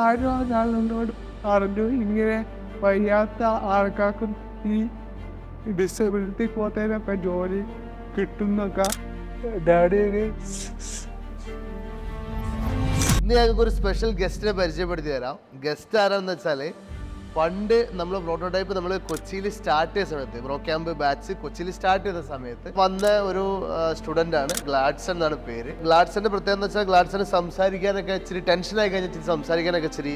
ആരും ഒരാളോട് പറഞ്ഞു ഇങ്ങനെ വയ്യാത്ത ആൾക്കാർക്കും ഈ ഡിസബിലിറ്റി കോട്ടയിലൊക്കെ ജോലി കിട്ടുന്നൊക്കെ ഡാഡി ഇന്ന് ഞങ്ങൾക്ക് ഒരു സ്പെഷ്യൽ ഗസ്റ്റിനെ പരിചയപ്പെടുത്തി തരാം. ഗസ്റ്റ് ആരാന്ന് വെച്ചാൽ പണ്ട് നമ്മൾ പ്രോട്ടോടൈപ്പ് നമ്മൾ കൊച്ചിയിൽ സ്റ്റാർട്ട് ചെയ്ത സമയത്ത് ബ്രോ ക്യാമ്പ് ബാച്ച് കൊച്ചിയിൽ സ്റ്റാർട്ട് ചെയ്ത സമയത്ത് വന്ന ഒരു സ്റ്റുഡൻ്റ് ആണ്. ഗ്ലാഡ്സൺ എന്നാണ് പേര്. ഗ്ലാഡ്സന്റെ പ്രത്യേകത എന്ന് വെച്ചാൽ ഗ്ലാഡ്സന് സംസാരിക്കാനൊക്കെ ഇച്ചിരി ടെൻഷനായി കഴിഞ്ഞിട്ട് സംസാരിക്കാനൊക്കെ ഇച്ചിരി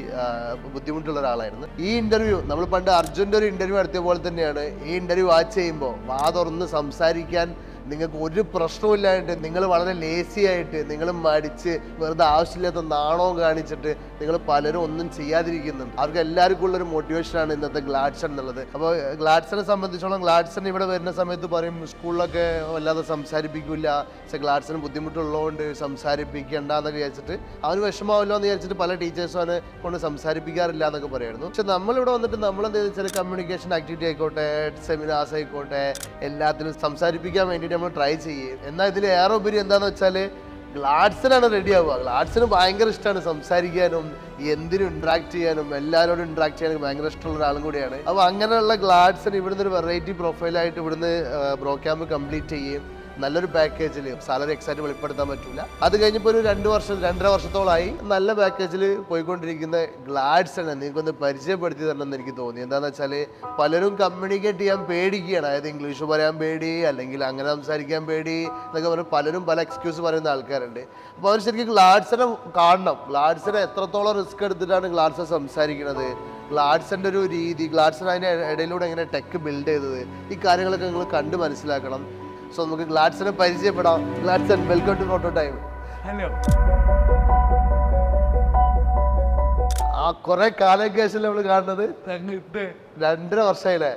ബുദ്ധിമുട്ടുള്ള ഒരാളായിരുന്നു. ഈ ഇന്റർവ്യൂ നമ്മൾ പണ്ട് അർജുൻ്റെ ഒരു ഇന്റർവ്യൂ നടത്തിയ പോലെ തന്നെയാണ്. ഈ ഇന്റർവ്യൂ വാച്ച് ചെയ്യുമ്പോൾ വാ തുറന്ന് സംസാരിക്കാൻ നിങ്ങൾക്ക് ഒരു പ്രശ്നമില്ലായിട്ട് നിങ്ങൾ വളരെ ലേസി ആയിട്ട് നിങ്ങൾ മടിച്ച് വെറുതെ ആവശ്യമില്ലാത്ത നാണവും കാണിച്ചിട്ട് നിങ്ങൾ പലരും ഒന്നും ചെയ്യാതിരിക്കുന്നുണ്ട്. അവർക്ക് എല്ലാവർക്കും ഉള്ളൊരു മോട്ടിവേഷനാണ് ഇന്നത്തെ ഗ്ലാഡ്സൺ എന്നുള്ളത്. അപ്പോൾ ഗ്ലാഡ്സനെ സംബന്ധിച്ചോളം ഗ്ലാഡ്സൺ ഇവിടെ വരുന്ന സമയത്ത് പറയും സ്കൂളിലൊക്കെ വല്ലാതെ സംസാരിപ്പിക്കില്ല, പക്ഷേ ഗ്ലാഡ്സന് ബുദ്ധിമുട്ടുള്ളതുകൊണ്ട് സംസാരിപ്പിക്കേണ്ട എന്നൊക്കെ വിചാരിച്ചിട്ട് അവന് വിഷമാവല്ലോ എന്ന് വിചാരിച്ചിട്ട് പല ടീച്ചേഴ്സും അവനെ കൊണ്ട് സംസാരിപ്പിക്കാറില്ല എന്നൊക്കെ പറയുമായിരുന്നു. പക്ഷെ നമ്മളിവിടെ വന്നിട്ട് നമ്മളെന്താ വെച്ചാൽ കമ്മ്യൂണിക്കേഷൻ ആക്ടിവിറ്റി ആയിക്കോട്ടെ, സെമിനാർസ് ആയിക്കോട്ടെ, എല്ലാത്തിലും സംസാരിപ്പിക്കാൻ വേണ്ടിയിട്ട് നമ്മൾ ട്രൈ ചെയ്യും. എന്നാൽ ഇതിൽ ഏറെ ഉപരി എന്താണെന്ന് വെച്ചാൽ ഗ്ലാഡ്സനാണ് റെഡി ആവുക. ഗ്ലാഡ്സന് ഭയങ്കര ഇഷ്ടമാണ് സംസാരിക്കാനും എന്തിനും ഇൻട്രാക്ട് ചെയ്യാനും എല്ലാവരോടും ഇൻട്രാക്ട് ചെയ്യാനും ഭയങ്കര ഇഷ്ടമുള്ള ഒരാളും കൂടിയാണ്. അപ്പോൾ അങ്ങനെയുള്ള ഗ്ലാഡ്സൺ ഇവിടുന്ന് ഒരു വെറൈറ്റി പ്രൊഫൈലായിട്ട് ഇവിടുന്ന് ബ്രോ ക്യാമ്പ് കംപ്ലീറ്റ് ചെയ്യും. നല്ലൊരു പാക്കേജിൽ സാലറി എക്സാക്റ്റ് വെളിപ്പെടുത്താൻ പറ്റില്ല. അത് കഴിഞ്ഞപ്പോൾ ഒരു 2-2.5 വർഷത്തോളമായി നല്ല പാക്കേജിൽ പോയിക്കൊണ്ടിരിക്കുന്ന ഗ്ലാഡ്സൺ നിങ്ങൾക്കൊന്ന് പരിചയപ്പെടുത്തി തരണമെന്ന് എനിക്ക് തോന്നി. എന്താണെന്ന് വെച്ചാൽ പലരും കമ്മ്യൂണിക്കേറ്റ് ചെയ്യാൻ പേടിക്കുകയാണ്. അതായത് ഇംഗ്ലീഷ് പറയാൻ പേടി, അല്ലെങ്കിൽ അങ്ങനെ സംസാരിക്കാൻ പേടി എന്നൊക്കെ പറഞ്ഞ് പലരും പല എക്സ്ക്യൂസ് പറയുന്ന ആൾക്കാരുണ്ട്. അപ്പോൾ അവർ ശരിക്കും ഗ്ലാഡ്സനെ കാണണം. ഗ്ലാഡ്സനെ എത്രത്തോളം റിസ്ക് എടുത്തിട്ടാണ് ഗ്ലാഡ്സൺ സംസാരിക്കുന്നത്, ഗ്ലാഡ്സൻ്റെ ഒരു രീതി, ഗ്ലാഡ്സൺ അതിൻ്റെ ഇടയിലൂടെ എങ്ങനെ ടെക്ക് ബിൽഡ് ചെയ്തത്, ഈ കാര്യങ്ങളൊക്കെ നിങ്ങൾ കണ്ട് മനസ്സിലാക്കണം. സോ നമുക്ക് ഗ്ലാഡ്സനെ പരിചയപ്പെടാം. Gladson, welcome to prototype. Hello. കുറെ കാലങ്ങൾക്ക് ശേഷം നമ്മൾ കാണുന്നത് 2.5 വർഷമായില്ലേ?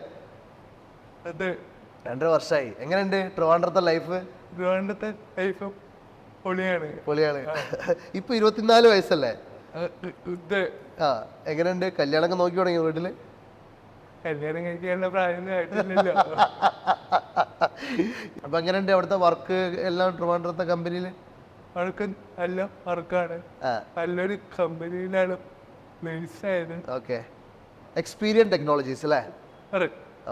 2.5 വർഷമായി. എങ്ങനെയുണ്ട് ട്രിവാൻഡ്രത്തെ ലൈഫ്? ട്രിവാൻഡ്രത്തെ ലൈഫ് പൊളിയാണ്. ഇപ്പൊ 24 വയസ്സല്ലേ? എങ്ങനെയുണ്ട്? കല്യാണമൊക്കെ നോക്കി തുടങ്ങി വീട്ടില്? കല്യാണം കഴിക്കാനുള്ള പ്രായമൊന്നും ആയിട്ടില്ലല്ലോ. അപ്പൊ എങ്ങനെയുണ്ട് അവിടുത്തെ വർക്ക് എല്ലാം ട്രിവാൻഡ്രത്തെ കമ്പനിയിൽ? അവർക്ക് നല്ല വർക്കാണ്. നല്ലൊരു കമ്പനിയിലാണ് ആയത്. ഓക്കെ. എക്സ്പീരിയൻ ടെക്നോളജീസ് അല്ലേ?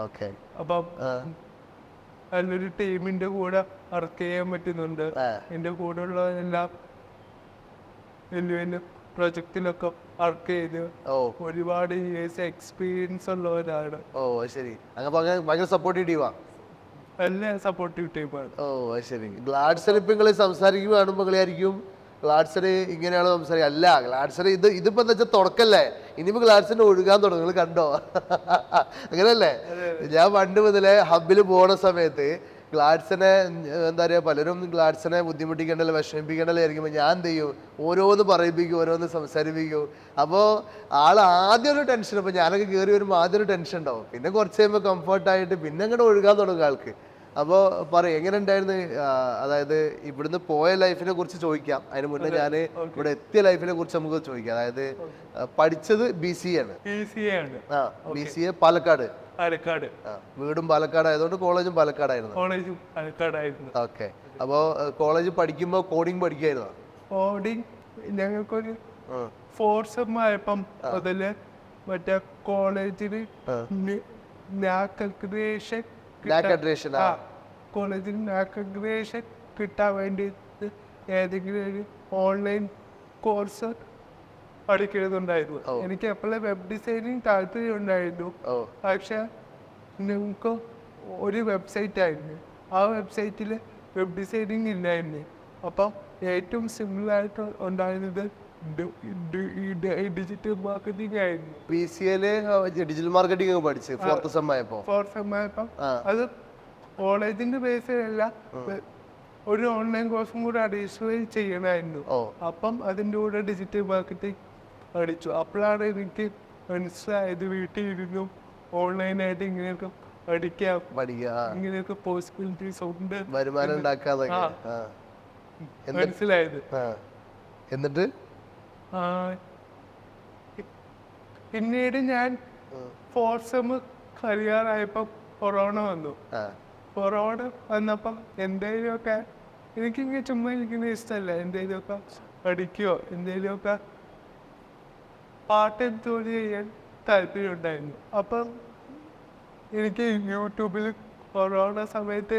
ഓക്കെ. അപ്പം നല്ലൊരു ടീമിന്റെ കൂടെ വർക്ക് ചെയ്യാൻ പറ്റുന്നുണ്ട്. എന്റെ കൂടെ ഉള്ളതെല്ലാം വലിയ വലിയ പ്രൊജക്റ്റിലൊക്കെ വർക്ക് ചെയ്ത് ഒരുപാട് ഇയേഴ്സ് എക്സ്പീരിയൻസ് ഉള്ളവരാണ്. ഓ ശരി. ഭയങ്കര സപ്പോർട്ടീവ് ടീമാ? നല്ല സപ്പോർട്ടീവ് ടീമാണ്. ഓ ശരി. ഗ്ലാഡ്സൺ ഇപ്പൊ നിങ്ങൾ സംസാരിക്കുമ്പോൾ കാണുമ്പോൾ കളിയായിരിക്കും ഗ്ലാഡ്സൺ ഇങ്ങനെയാണ് സംസാരിക്കുക. അല്ല, ഗ്ലാഡ്സൺ ഇതിപ്പോ എന്താ വെച്ചാൽ തുടക്കല്ലേ, ഇനിയിപ്പോ ഗ്ലാഡ്സൺ ഒഴുകാൻ തുടങ്ങും. നിങ്ങൾ കണ്ടോ? അങ്ങനെയല്ലേ? ഞാൻ പണ്ട് മുതലേ ഹബിൽ പോണ സമയത്ത് ഗ്ലാഡ്സനെ എന്താ പറയുക, പലരും ഗ്ലാഡ്സനെ ബുദ്ധിമുട്ടിക്കേണ്ടല്ലോ വിഷമിപ്പിക്കേണ്ടല്ലോ ആയിരിക്കുമ്പോൾ ഞാൻ എന്ത് ചെയ്യും, ഓരോന്ന് പറയിപ്പിക്കും, ഓരോന്ന് സംസാരിപ്പിക്കും. അപ്പോൾ ആദ്യം ഒരു ടെൻഷൻ, അപ്പോൾ ഞാനൊക്കെ കയറി വരുമ്പോൾ ആദ്യം ഒരു ടെൻഷൻ ഉണ്ടാവും. പിന്നെ കുറച്ച് കഴിയുമ്പോൾ കംഫർട്ടായിട്ട് പിന്നെ അങ്ങോട്ട് ഒഴുകാൻ തുടങ്ങും ആൾക്ക്. അപ്പോൾ പറയും എങ്ങനെ ഉണ്ടായിരുന്നു, അതായത് ഇവിടുന്ന് പോയ ലൈഫിനെ കുറിച്ച് ചോദിക്കാം. അതിന് മുന്നേ ഞാൻ ഇവിടെ എത്തിയ ലൈഫിനെ കുറിച്ച് നമുക്ക് ചോദിക്കാം. അതായത് പഠിച്ചത് BCA ആണ്. BCA പാലക്കാട്. വീടും പാലക്കാട് ആയതുകൊണ്ട് കോളേജും പാലക്കാടായിരുന്നു. ഓക്കെ. അപ്പോൾ കോളേജ് പഠിക്കുമ്പോൾ കോഡിങ് പഠിക്കായിരുന്നോ? കോഡിങ് ഞങ്ങൾക്കൊരു 4th സെം ആയപ്പം മുതല് മറ്റേ കോളേജിൽ കോളേജിൽ നാക്ക് കിട്ടാൻ വേണ്ടിയിട്ട് ഏതെങ്കിലും ഒരു ഓൺലൈൻ കോഴ്സ് പഠിക്കുന്നുണ്ടായിരുന്നു. എനിക്ക് എപ്പോഴും വെബ് ഡിസൈനിങ് താല്പര്യം ഉണ്ടായിരുന്നു. പക്ഷെ നമുക്ക് ഒരു വെബ്സൈറ്റ് ആയിരുന്നു, ആ വെബ്സൈറ്റിൽ വെബ് ഡിസൈനിങ് ഇല്ലായിരുന്നു. അപ്പം ഏറ്റവും സിമ്പിളായിട്ട് ഉണ്ടായിരുന്നത് ഡിജിറ്റൽ മാർക്കറ്റിംഗ് ആയിരുന്നു. BCAല് ഡിജിറ്റൽ മാർക്കറ്റിംഗ് പഠിച്ചു 4th സെം ആയപ്പോൾ. അത് കോളേജിന്റെ ബേസിലല്ല, ഒരു ഓൺലൈൻ കോഴ്സും കൂടെ അഡീഷണൽ ചെയ്യണമായിരുന്നു. അപ്പം അതിൻ്റെ കൂടെ ഡിജിറ്റൽ മാർക്കറ്റിംഗ് പഠിച്ചു. അപ്പോഴാണ് എനിക്ക് മനസ്സിലായത് വീട്ടിൽ ഇരുന്നു ഓൺലൈനായിട്ട് ഇങ്ങനെയൊക്കെ പഠിക്കാം, ഇങ്ങനെയൊക്കെ പോസിബിലിറ്റീസ് ഉണ്ട്, വരുമാനം ഉണ്ടാക്കാതെ മനസ്സിലായത്. എന്നിട്ട് പിന്നീട് ഞാൻ 4th സെം കഴിയാറായപ്പം കൊറോണ വന്നു. കൊറോണ വന്നപ്പം എന്തെങ്കിലുമൊക്കെ എനിക്കിങ്ങനെ ചുമ്മാ ഇരിക്കുന്ന ഇഷ്ടമല്ല, എന്തെങ്കിലുമൊക്കെ പഠിക്കുകയോ എന്തെങ്കിലുമൊക്കെ പാട്ട് ജോലി ചെയ്യാൻ താല്പര്യം ഉണ്ടായിരുന്നു. അപ്പം എനിക്ക് യൂട്യൂബിൽ കൊറോണ സമയത്ത്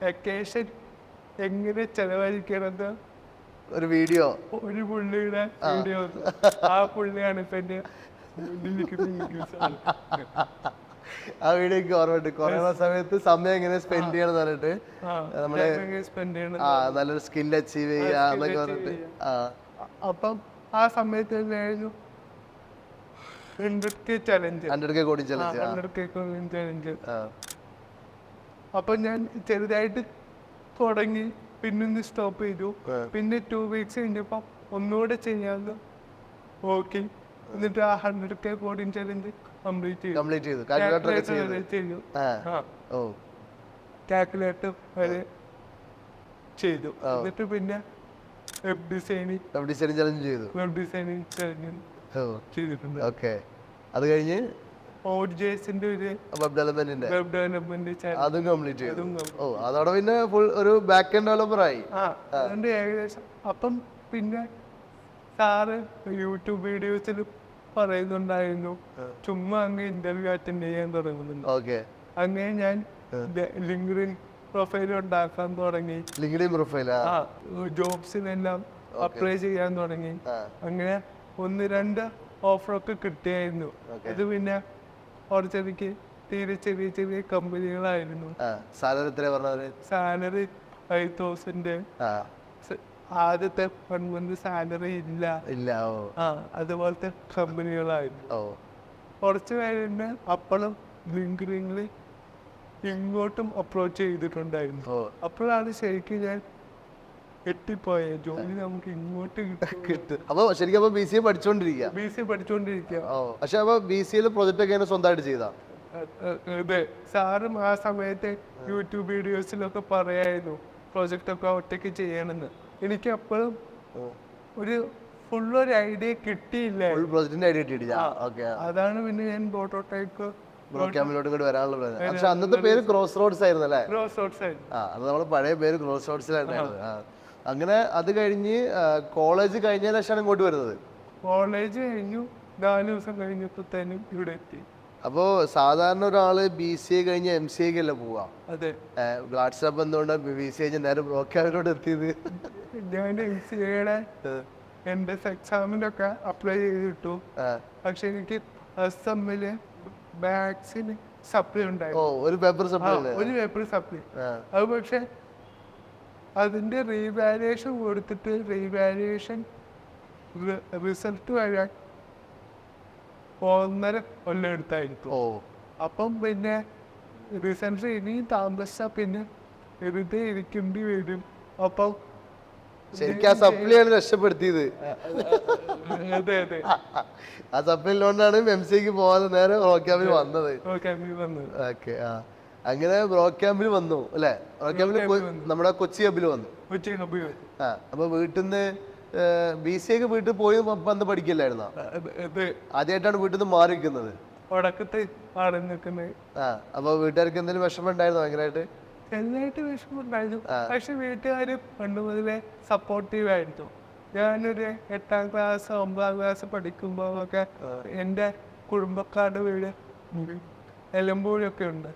വെക്കേഷൻ എങ്ങനെ ചെലവഴിക്കണമെന്ന് ഒരു വീഡിയോ ഒരു പുള്ളിയുടെ വീഡിയോ വന്നു. ആ പുള്ളിയാണ് ഇപ്പൊ എന്റെ ആ വീഡിയോ എനിക്ക് ഓർമ്മയുണ്ട്. കൊറോണ സമയത്ത് സമയം എങ്ങനെ സ്പെൻഡ് ചെയ്യണം പറഞ്ഞിട്ട് നമ്മള് സ്പെൻഡ് ചെയ്യണം. നല്ലൊരു സ്കിൽ അച്ചീവ് ചെയ്യാ എന്നൊക്കെ പറഞ്ഞിട്ട്. അപ്പം ആ സമയത്ത് തന്നെയായിരുന്നു 100K challenge, 100K coding challenge. 100K challenge. അപ്പൊ ഞാൻ ചെറുതായിട്ട് തുടങ്ങി, പിന്നെ സ്റ്റോപ്പ് ചെയ്തു. പിന്നെ 2 weeks കഴിഞ്ഞപ്പോ ഒന്നുകൂടെ ചെയ്യാന്ന് നോക്കി. എന്നിട്ട് ആ 100K കോഡിങ് ചലഞ്ച് കംപ്ലീറ്റ് ചെയ്തു. കാൽക്കുലേറ്റർ വരെ ചെയ്തു. എന്നിട്ട് പിന്നെ വെബ് ഡിസൈനിങ് ചെയ്തിട്ടുണ്ട്. അത് കഴിഞ്ഞ് Node.jsന്റെ ഒരു വെബ് ഡെവലപ്മെന്റ് അതും കംപ്ലീറ്റ് ചെയ്തു. അതോടെ പിന്നെ ഫുൾ ഒരു ബാക്ക് എൻഡ് ഡെവലപ്പർ ആയി. അതുകൊണ്ട് ഏകദേശം. അപ്പം പിന്നെ സാറ് യൂട്യൂബ് വീഡിയോസിൽ പറയുന്നുണ്ടായിരുന്നു ചുമ്മാ അങ്ങ് ഇന്റർവ്യൂ അറ്റൻഡ് ചെയ്യാൻ തുടങ്ങുന്നുണ്ട്. അങ്ങനെ ഞാൻ ലിങ്ക്ഡിൻ പ്രൊഫൈൽ ഉണ്ടാക്കാൻ തുടങ്ങി. ജോബ്സിനെല്ലാം അപ്ലൈ ചെയ്യാൻ തുടങ്ങി. അങ്ങനെ 1-2 ഓഫറൊക്കെ കിട്ടിയായിരുന്നു. അത് പിന്നെ കുറച്ചെനിക്ക് തീരെ ചെറിയ കമ്പനികളായിരുന്നു. സാലറി 5,000. ആദ്യത്തെ 1 month സാലറി ഇല്ല. അതുപോലത്തെ കമ്പനികളായിരുന്നു. കുറച്ച് കഴിഞ്ഞ് അപ്പോഴും ലിങ്ക്ഡിനിൽ ഇങ്ങോട്ടും അപ്രോച്ച് ചെയ്തിട്ടുണ്ടായിരുന്നു. അപ്പോഴാണ് ശരിക്കും ഞാൻ എത്തിപ്പോയ ജോലി നമുക്ക് ഇങ്ങോട്ട് കിട്ടും. അപ്പൊ ശരിക്കും BCA പഠിച്ചോണ്ടിരിക്കുക. പക്ഷെ അപ്പൊ BCA പ്രൊജക്ട് ഒക്കെ സ്വന്തമായിട്ട് ചെയ്താ? അതെ, സാറും ആ സമയത്ത് യൂട്യൂബ് വീഡിയോസിലൊക്കെ പറയായിരുന്നു പ്രൊജക്ട് ഒക്കെ ഒറ്റയ്ക്ക് ചെയ്യണമെന്ന്. എനിക്ക് അപ്പോഴും ഒരു ഫുള്ളൊരു ഐഡിയ കിട്ടിയില്ല. അതാണ് പിന്നെ ഞാൻ പ്രോട്ടോടൈപ്പ് പക്ഷെ അന്നത്തെ പേര് ക്രോസ് റോഡ്സ് ആയിരുന്നു അല്ലേ? അത് നമ്മളെ പഴയ പേര് ക്രോസ് റോഡ്സിലായിരുന്നു. അങ്ങനെ അത് കഴിഞ്ഞ് കോളേജ് കഴിഞ്ഞ ശേഷമാണ് ഇങ്ങോട്ട് വരുന്നത്. കോളേജ് കഴിഞ്ഞു 4 ദിവസം കഴിഞ്ഞപ്പോഴത്തേനും ഇവിടെ എത്തി. അപ്പോ സാധാരണ ഒരാള് BCA കഴിഞ്ഞ് MCA അല്ലേ പോവാ? അതെ. വാട്സാപ്പ് എന്തുകൊണ്ടാണ് BCA കഴിഞ്ഞ് നേരെ ബ്രോക്കാമിലോട്ട് എത്തിയത്? ഞാൻ MCAയുടെ എൻട്രൻസ് എക്സാമിനൊക്കെ അപ്ലൈ ചെയ്തിട്ടു. പക്ഷെ എനിക്ക് അസമില് ബാക്സിന് സപ്ലൈ ഉണ്ടായിരുന്നു. ഒരു പേപ്പർ സപ്ലൈ. അത് പക്ഷെ അതിന്റെ റീവാലുവേഷൻ കൊടുത്തിട്ട് റീവാലുവേഷൻ റിസൾട്ട് വരാൻ 1.5 കൊല്ലം എടുത്തായിരുന്നു. അപ്പം പിന്നെ റിസൾട്ട് ഇനിയും താമസിച്ചാൽ പിന്നെ വെറുതെ ഇരിക്കേണ്ടി വരും. അപ്പം സപ്ലിയാണ് രക്ഷപ്പെടുത്തിയത്. അതെ. ആ സപ്ലിയിലോണ്ടാണ് MCAക്ക് പോവാതെ നേരെ ബ്രോക്യാമ്പിൽ വന്നത്. അങ്ങനെ ബ്രോക്യാമ്പിൽ വന്നു അല്ലെ? ബ്രോക്യാമ്പിൽ നമ്മുടെ കൊച്ചി ഹബിൽ വന്നു. അപ്പൊ വീട്ടിൽ നിന്ന് BCAക്ക് വീട്ടിൽ പോയി അന്ന് പഠിക്കില്ലായിരുന്നോ? ആദ്യമായിട്ടാണ് വീട്ടിൽ നിന്ന് മാറി നിൽക്കുന്നത്. അപ്പൊ വീട്ടുകാർക്ക് എന്തെങ്കിലും വിഷമം ഉണ്ടായിരുന്നോ? ഭയങ്കരമായിട്ട് വിഷമമുണ്ടായിരുന്നു. പക്ഷെ വീട്ടുകാര് പണ്ട് മുതലേ സപ്പോർട്ടീവ് ആയിരുന്നു. ഞാനൊരു 8ാം ക്ലാസ് 9ാം ക്ലാസ് പഠിക്കുമ്പോഴൊക്കെ എൻ്റെ കുടുംബക്കാരുടെ വീട് നിലമ്പൂരൊക്കെ ഉണ്ട്.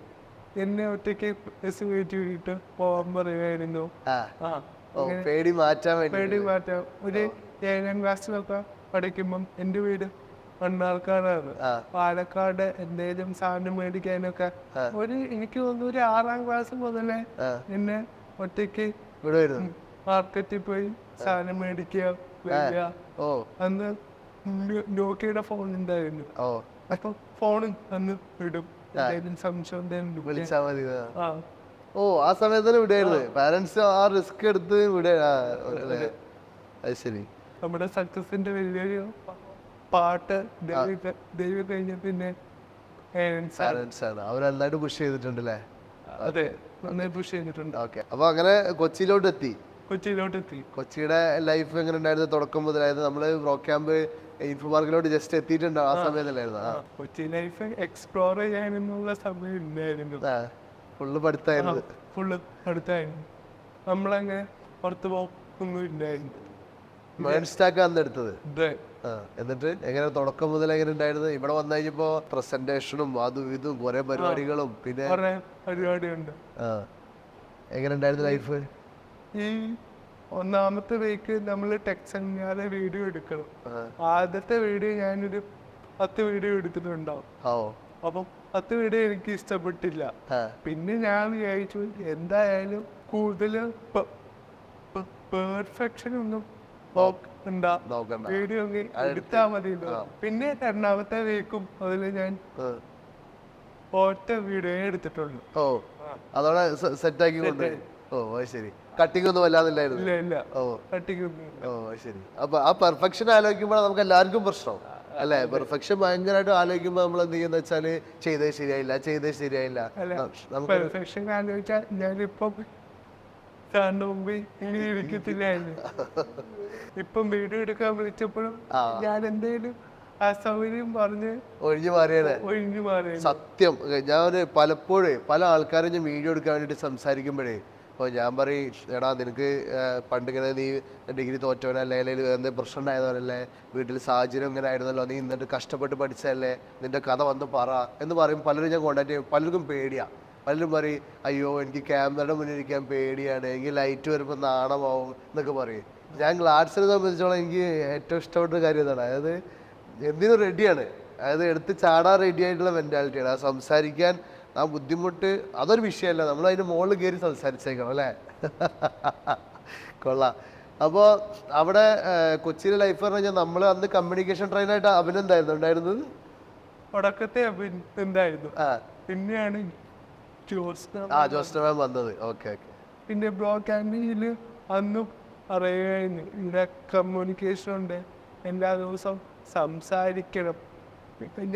എന്നെ ഒറ്റയ്ക്ക് ബസ് കയറ്റി വിട്ടിട്ട് പോകാൻ പറയുമായിരുന്നു. പേടി മാറ്റാൻ. ഒരു 7ാം ക്ലാസ്സിലൊക്കെ പഠിക്കുമ്പം എൻ്റെ വീട് മണ്ണാർക്കാടാണ്. പാലക്കാട് എന്തെങ്കിലും സാധനം മേടിക്കാനൊക്കെ എനിക്ക് തോന്നുന്നു ഒരു 6ാം ക്ലാസ് മുതലേ എന്നെ ഒറ്റയ്ക്ക് മാർക്കറ്റിൽ പോയി സാധനം മേടിക്കുക. അന്ന് നോക്കിയുടെ ഫോൺ ഉണ്ടായിരുന്നു. അപ്പൊ ഫോൺ അന്ന് വിടും. സംശയം ആ സമയത്ത് വിടായിരുന്നു. പാരന്റ്സ് ആ റിസ്ക് എടുത്ത് വിട. ശരി. നമ്മുടെ സക്സസിന്റെ വലിയൊരു പാട്ട് ദൈവം കഴിഞ്ഞ പിന്നെ അവരെല്ലായിട്ട് പുഷ് ചെയ്തിട്ടുണ്ടല്ലേ? അതെ, നന്നായി പുഷ് ചെയ്തിട്ടുണ്ട്. അപ്പൊ അങ്ങനെ കൊച്ചിയിലോട്ട് എത്തി. കൊച്ചിയുടെ ലൈഫ് എങ്ങനെ ഉണ്ടായിരുന്നു തുടക്കം മുതലായത്? നമ്മള് ബ്രോക്യാമ്പ് ഇൻഫോ പാർക്കിലോട്ട് ജസ്റ്റ് എത്തിയിട്ടുണ്ടോ? ആ സമയത്തല്ലായിരുന്നു കൊച്ചി ലൈഫ് എക്സ്പ്ലോർ ചെയ്യാനുള്ള സമയം ഇല്ലായിരുന്നു. ഫുള്ള് പഠിത്തായിരുന്നു. നമ്മളങ്ങനെ പുറത്ത് പോക്കൊന്നും ഇല്ലായിരുന്നു. മേൺസ്റ്റാക്ക് അന്ന് എടുത്തത്. ഇത് എന്നിട്ട് എങ്ങനെ തുടക്കം മുതൽ എങ്ങനെ ഉണ്ടായിരുന്നു? ഇവിടെ വന്നു കഴിഞ്ഞപ്പോ പ്രസന്റേഷനും അതും ഇതും കുറെ പരിപാടികളും പിന്നെ കുറെ പരിപാടിയുണ്ട്. എങ്ങനെ ഉണ്ടായിരുന്നു ലൈഫ്? ഈ ഒന്നാമത്തെ വീക്ക് നമ്മൾ ടെക്സങ്ങിയാലെ വീഡിയോ എടുക്കണം. ആദ്യത്തെ വീഡിയോ ഞാനൊരു 10 വീഡിയോ എടുത്തിട്ടുണ്ടാവും. അപ്പം 10 വീഡിയോ എനിക്ക് ഇഷ്ടപ്പെട്ടില്ല. പിന്നെ ഞാൻ വിചാരിച്ചു എന്തായാലും കൂടുതൽ പെർഫെക്ഷൻ ഒന്നും വീഡിയോ എടുത്താ മതിയല്ലോ. പിന്നെ രണ്ടാമത്തെ വീക്കും അതിൽ ഞാൻ ഒറ്റ വീഡിയോ എടുത്തിട്ടുള്ളൂ. അതോടെ സെറ്റ് ആക്കി കൊണ്ട്. ശരി. കട്ടിങ് ഒന്നും വല്ലാതില്ലായിരുന്നു. ഇല്ല. കട്ടിങ്. ശരി. അപ്പൊ ആ പെർഫെക്ഷൻ ആലോചിക്കുമ്പോൾ നമുക്ക് എല്ലാവർക്കും പ്രശ്നം അല്ലെ? പെർഫെക്ഷൻ ഭയങ്കരമായിട്ട് ആലോചിക്കുമ്പോ നമ്മൾ എന്ത് ചെയ്യുന്ന വെച്ചാല് ചെയ്തേ ശരിയായില്ല. പെർഫെക്ഷൻ ആലോചിച്ചാൽ ഞാനിപ്പം ഇങ്ങനെ ഇരിക്കത്തില്ലായിരുന്നു. ഇപ്പം വീഡിയോ എടുക്കാൻ വിളിച്ചപ്പോഴും ഞാൻ എന്തേലും അസൗകര്യം പറഞ്ഞ് ഒഴിഞ്ഞു മാറിയാണ് സത്യം. ഞാൻ പലപ്പോഴും പല ആൾക്കാരും ഞാൻ വീഡിയോ എടുക്കാൻ വേണ്ടിട്ട് സംസാരിക്കുമ്പോഴേ അപ്പോൾ ഞാൻ പറയും, എടാ നിനക്ക് പണ്ടിങ്ങനെ നീ ഡിഗ്രി തോറ്റവനല്ലേ, അല്ലെങ്കിൽ എന്തെങ്കിലും പ്രശ്നം ഉണ്ടായതല്ലേ, വീട്ടിൽ സാഹചര്യം ഇങ്ങനെ ആയിരുന്നല്ലോ, നീ എന്നിട്ട് കഷ്ടപ്പെട്ട് പഠിച്ചതല്ലേ, നിന്റെ കഥ വന്ന് പറ എന്ന് പറയും. പലരും ഞാൻ കോൺടാക്ട് ചെയ്യും. പലർക്കും പേടിയാണ്. പലരും പറയും, അയ്യോ എനിക്ക് ക്യാമറയുടെ മുന്നിൽ ഇരിക്കാൻ പേടിയാണ്, എനിക്ക് ലൈറ്റ് വരുമ്പോൾ നാണമാവും എന്നൊക്കെ പറയും. ഞാൻ ഗ്ലാഡ്സിനെ സംബന്ധിച്ചോളം എനിക്ക് ഏറ്റവും ഇഷ്ടപ്പെട്ട കാര്യം ഇതാണ്. അതായത് എന്തിനും റെഡിയാണ്. അതായത് എടുത്ത് ചാടാൻ റെഡി ആയിട്ടുള്ള മെൻറ്റാലിറ്റിയാണ്. അത് സംസാരിക്കാൻ ആ ബുദ്ധിമുട്ട് അതൊരു വിഷയമല്ല. നമ്മൾ അതിന് മുകളിൽ കയറി സംസാരിച്ചേക്കണം അല്ലേ? കൊള്ളാം. അപ്പോൾ അവിടെ കൊച്ചിയിലെ ലൈഫ് പറഞ്ഞു കഴിഞ്ഞാൽ നമ്മൾ അന്ന് കമ്മ്യൂണിക്കേഷൻ ട്രെയിനായിട്ട് അഭിനന്ദായിരുന്നു ഉണ്ടായിരുന്നത്. തുടക്കത്തെ എന്തായിരുന്നു, പിന്നെയാണ് ജോസ്റ്റർ വന്നത്. ഓക്കെ. പിന്നെ ബ്രോഡ്കാസ്റ്റിംഗിൽ അന്നും അറിയായിരുന്നു ഇവിടെ കമ്മ്യൂണിക്കേഷൻ ഉണ്ട്, എല്ലാ ദിവസവും സംസാരിക്കണം.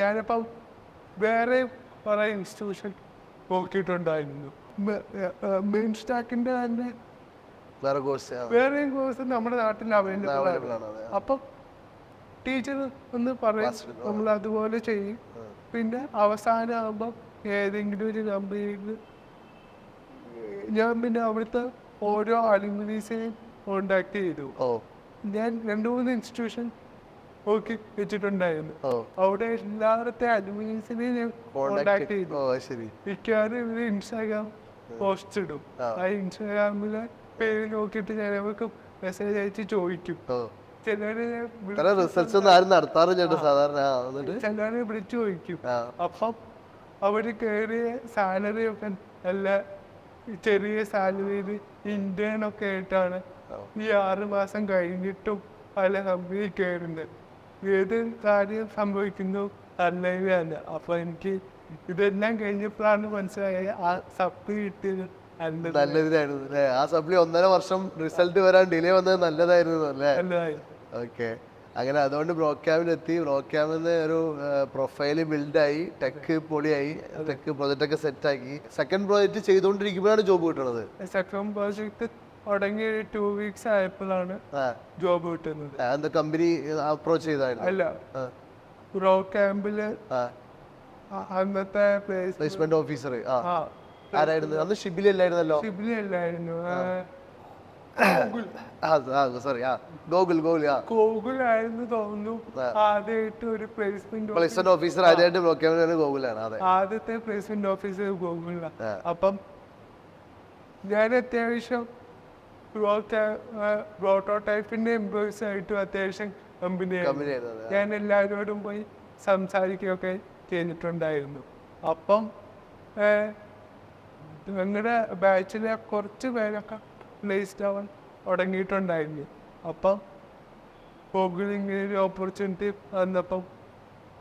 ഞാനിപ്പം വേറെ കുറെ ഇൻസ്റ്റിറ്റ്യൂഷൻ നോക്കിയിട്ടുണ്ടായിരുന്നു. മെയിൻ സ്റ്റാക്കിന്റെ തന്നെ വേറെയും കോഴ്സ് നമ്മുടെ നാട്ടിൽ അവൈലബിൾ ആണ്. അപ്പം ടീച്ചർ ഒന്ന് പറയും, നമ്മൾ അതുപോലെ ചെയ്യും. പിന്നെ അവസാനം ആകുമ്പം ഏതെങ്കിലും ഒരു കമ്പനിയിൽ ഞാൻ പിന്നെ അവിടുത്തെ ഓരോ അലുമിനീസിനെയും കോണ്ടാക്ട് ചെയ്തു. ഞാൻ 2-3 ഇൻസ്റ്റിറ്റ്യൂഷൻ നോക്കി വെച്ചിട്ടുണ്ടായിരുന്നു. അവിടെ എല്ലാവരുടെ അലുമിനീസിനെയും ഞാൻ കോണ്ടാക്ട് ചെയ്തു. മിക്കവാറും ഇവര് ഇൻസ്റ്റാഗ്രാം പോസ്റ്റ് ഇടും. ആ ഇൻസ്റ്റാഗ്രാമിലെ പേര് നോക്കിയിട്ട് ഞാൻ അവർക്ക് മെസ്സേജ് അയച്ച് ചോദിക്കും. ചിലരെ വിളിച്ചു ചോദിക്കും. അപ്പം അവര് കയറിയ സാലറി ഒക്കെ നല്ല ചെറിയ സാലറിയിൽ ഇന്ത്യൻ ഒക്കെ ആയിട്ടാണ് ഈ 6 മാസം കഴിഞ്ഞിട്ടും പല കമ്പനി കയറുന്നത്. ഏത് കാര്യം സംഭവിക്കുന്നു നല്ലതാണ്. അപ്പൊ എനിക്ക് ഇതെല്ലാം കഴിഞ്ഞപ്പോഴാണ് മനസ്സിലായത് ആ സപ്ലി കിട്ടിയത് നല്ലതായിരുന്നു. ആ സപ്ലി 1.5 വർഷം റിസൾട്ട് വരാൻ ഡിലേ വന്നത് നല്ലതായിരുന്നു അല്ലേ? ഓക്കെ. അങ്ങനെ അതുകൊണ്ട് ബ്രോക്യാമിലെത്തി. ബ്രോക്യാമിന്ന് ഒരു പ്രൊഫൈല് ബിൽഡായി, ടെക്ക് പൊളിയായി, ടെക്ക് പ്രൊജക്റ്റ് ഒക്കെ സെറ്റാക്കി. സെക്കൻഡ് പ്രോജക്റ്റ് ചെയ്തുകൊണ്ടിരിക്കുമ്പോഴാണ് ജോബ് കിട്ടുന്നത്. സെക്കൻഡ് പ്രോജക്റ്റ് തുടങ്ങി 2 വീക്സ് ആയപ്പോഴാണ് ജോബ് കിട്ടുന്നത്. എന്താ കമ്പനി അപ്രോച്ച് ചെയ്തായിരുന്നു? അല്ല, ബ്രോക്യാമ്പില് അന്നത്തെ പ്ലേസ്മെന്റ് ഓഫീസർ ആരായിരുന്നു അന്ന്? ഷിബിലി അല്ലായിരുന്നല്ലോ? ഷിബിലി അല്ലായിരുന്നു, ഗോകുലായിരുന്നു തോന്നുന്നു. ആദ്യമായിട്ട് ഒരു പ്ലേസ്മെന്റ് ഓഫീസർ ആദ്യമായിട്ട് ബ്രോക്യാമ്പിലാണ് ഗോകുലാണ്. ആദ്യത്തെ പ്ലേസ്മെന്റ് ഓഫീസർ ഗോകുലാണ്. അപ്പം ഞാൻ അത്യാവശ്യം പ്രോട്ടോടൈപ്പിന്റെ എംപ്ലോയീസ് ആയിട്ടും അത്യാവശ്യം കമ്പനിയായിരുന്നു. ഞാൻ എല്ലാവരോടും പോയി സംസാരിക്കുകയൊക്കെ ചെയ്തിട്ടുണ്ടായിരുന്നു. അപ്പം ഞങ്ങളുടെ ബാച്ചിലെ കുറച്ച് പേരൊക്കെ പ്ലേസ്ഡ് ആവാൻ തുടങ്ങിയിട്ടുണ്ടായിരുന്നു. അപ്പം ഗൂഗിളിൽ ഇങ്ങനെ ഒരു ഓപ്പർച്യൂണിറ്റി വന്നപ്പം